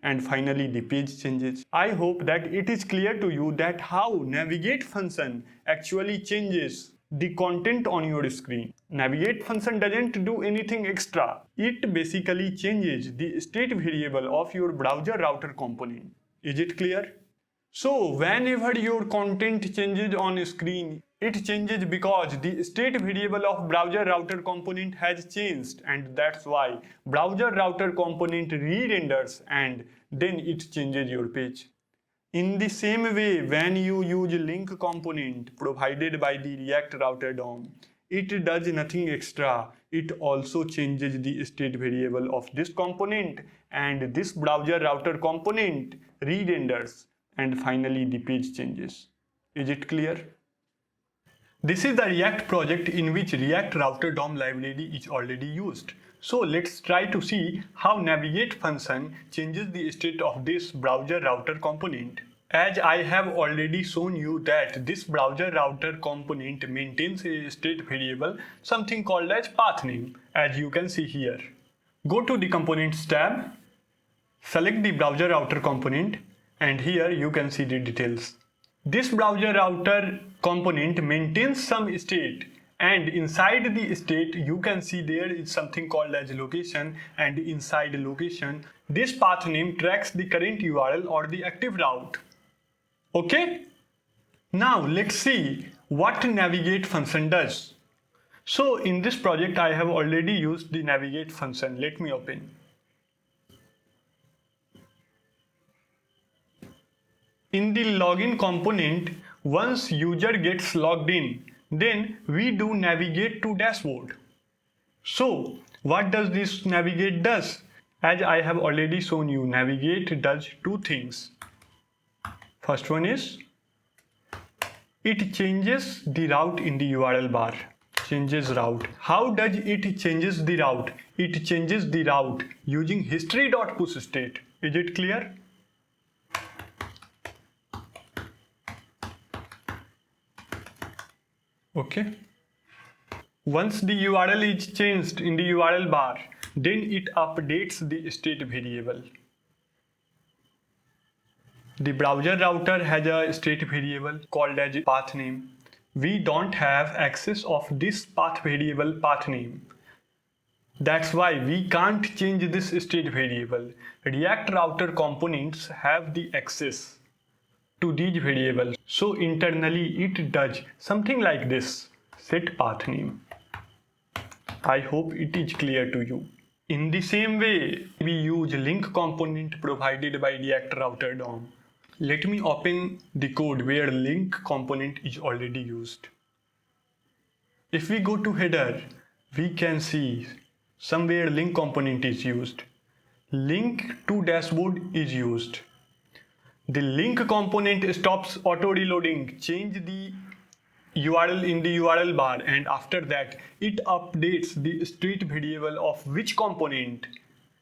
and finally the page changes. I hope that it is clear to you that how navigate function actually changes the content on your screen. Navigate function doesn't do anything extra. It basically changes the state variable of your browser router component. Is it clear? So whenever your content changes on screen, it changes because the state variable of browser router component has changed, and that's why browser router component re-renders and then it changes your page. In the same way, when you use link component provided by the React Router DOM, it does nothing extra. It also changes the state variable of this component and this browser router component re-renders and finally the page changes. Is it clear? This is the React project in which React Router DOM library is already used. So let's try to see how navigate function changes the state of this browser router component. As I have already shown you that this browser router component maintains a state variable, something called as path name, as you can see here. Go to the components tab, select the browser router component, and here you can see the details. This browser router component maintains some state, and inside the state you can see there is something called as location, and inside location this path name tracks the current URL or the active route. Okay? Now let's see what navigate function does. So in this project I have already used the navigate function. Let me open. In the login component, once user gets logged in, then we do navigate to dashboard. So what does this navigate does? As I have already shown you, navigate does two things. First one is it changes the route in the URL bar. Changes route. How does it changes the route? It changes the route using history.pushState. Is it clear? Okay. Once the URL is changed in the URL bar, then it updates the state variable. The browser router has a state variable called as path name. We don't have access of this path variable path name. That's why we can't change this state variable. React router components have the access to these variables. So internally it does something like this, set path name. I hope it is clear to you. In the same way, we use link component provided by React router DOM. Let me open the code where link component is already used. If we go to header, we can see somewhere link component is used. Link to dashboard is used. The link component stops auto reloading, change the URL in the URL bar, and after that it updates the state variable of which component?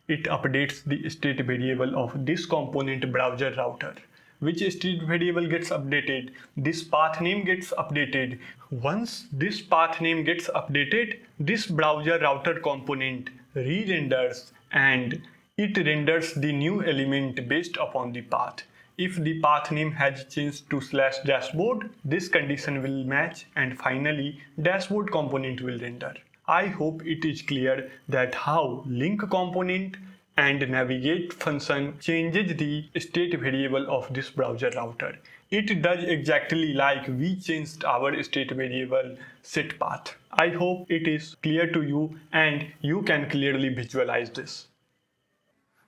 It updates the state variable of this component browser router. Which state variable gets updated? This path name gets updated. Once this path name gets updated, this browser router component re-renders and it renders the new element based upon the path. If the path name has changed to /dashboard, this condition will match and finally dashboard component will render. I hope it is clear that how link component and navigate function changes the state variable of this browser router. It does exactly like we changed our state variable setPath. I hope it is clear to you and you can clearly visualize this.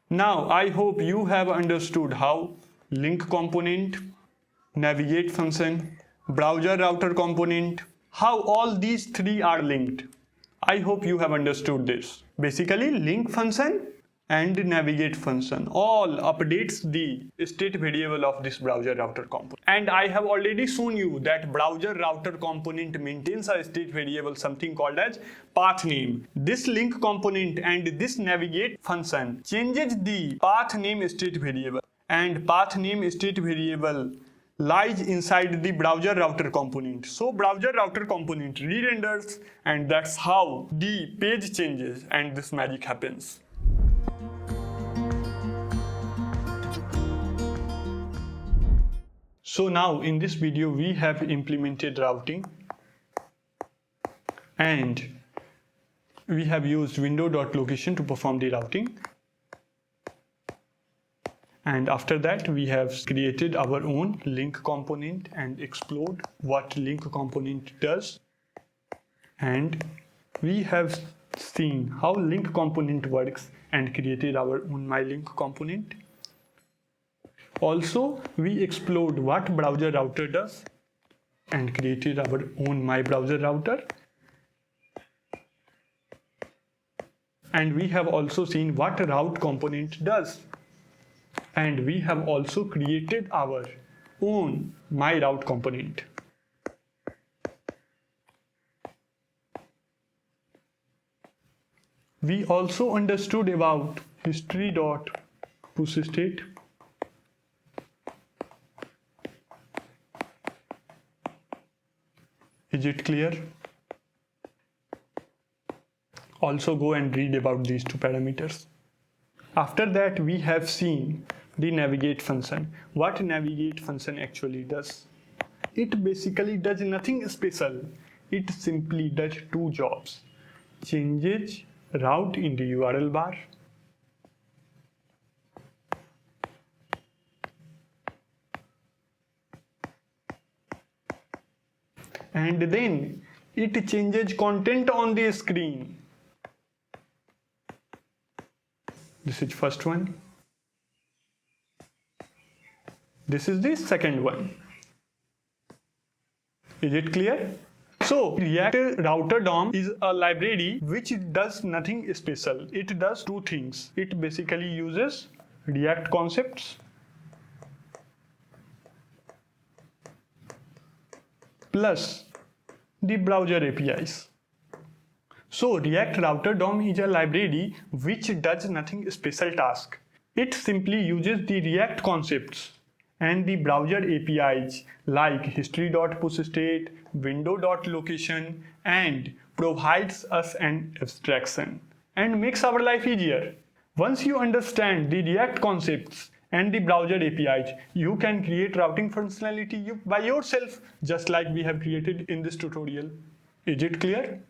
Now I hope you have understood how link component, navigate function, browser router component, how all these three are linked. I hope you have understood this. Basically, link function and navigate function all updates the state variable of this browser router component. And I have already shown you that browser router component maintains a state variable, something called as path name. This link component and this navigate function changes the path name state variable, and path name state variable lies inside the browser router component. So browser router component re-renders, and that's how the page changes and this magic happens. So now in this video we have implemented routing and we have used window.location to perform the routing. And after that we have created our own link component and explored what link component does. And we have seen how link component works and created our own MyLink component. Also, we explored what browser router does and created our own My Browser Router. And we have also seen what route component does. And we have also created our own My Route component. We also understood about history.pushState. Is it clear? Also go and read about these two parameters. After that we have seen the navigate function. What navigate function actually does? It basically does nothing special. It simply does two jobs. Changes route in the URL bar and then it changes content on the screen. This is first one. This is the second one. Is it clear? So React Router DOM is a library which does nothing special. It does two things. It basically uses React concepts plus the browser APIs. So React Router DOM is a library which does nothing special task. It simply uses the React concepts and the browser APIs like history.pushState, window.location, and provides us an abstraction and makes our life easier. Once you understand the React concepts and the browser APIs, you can create routing functionality by yourself, just like we have created in this tutorial. Is it clear?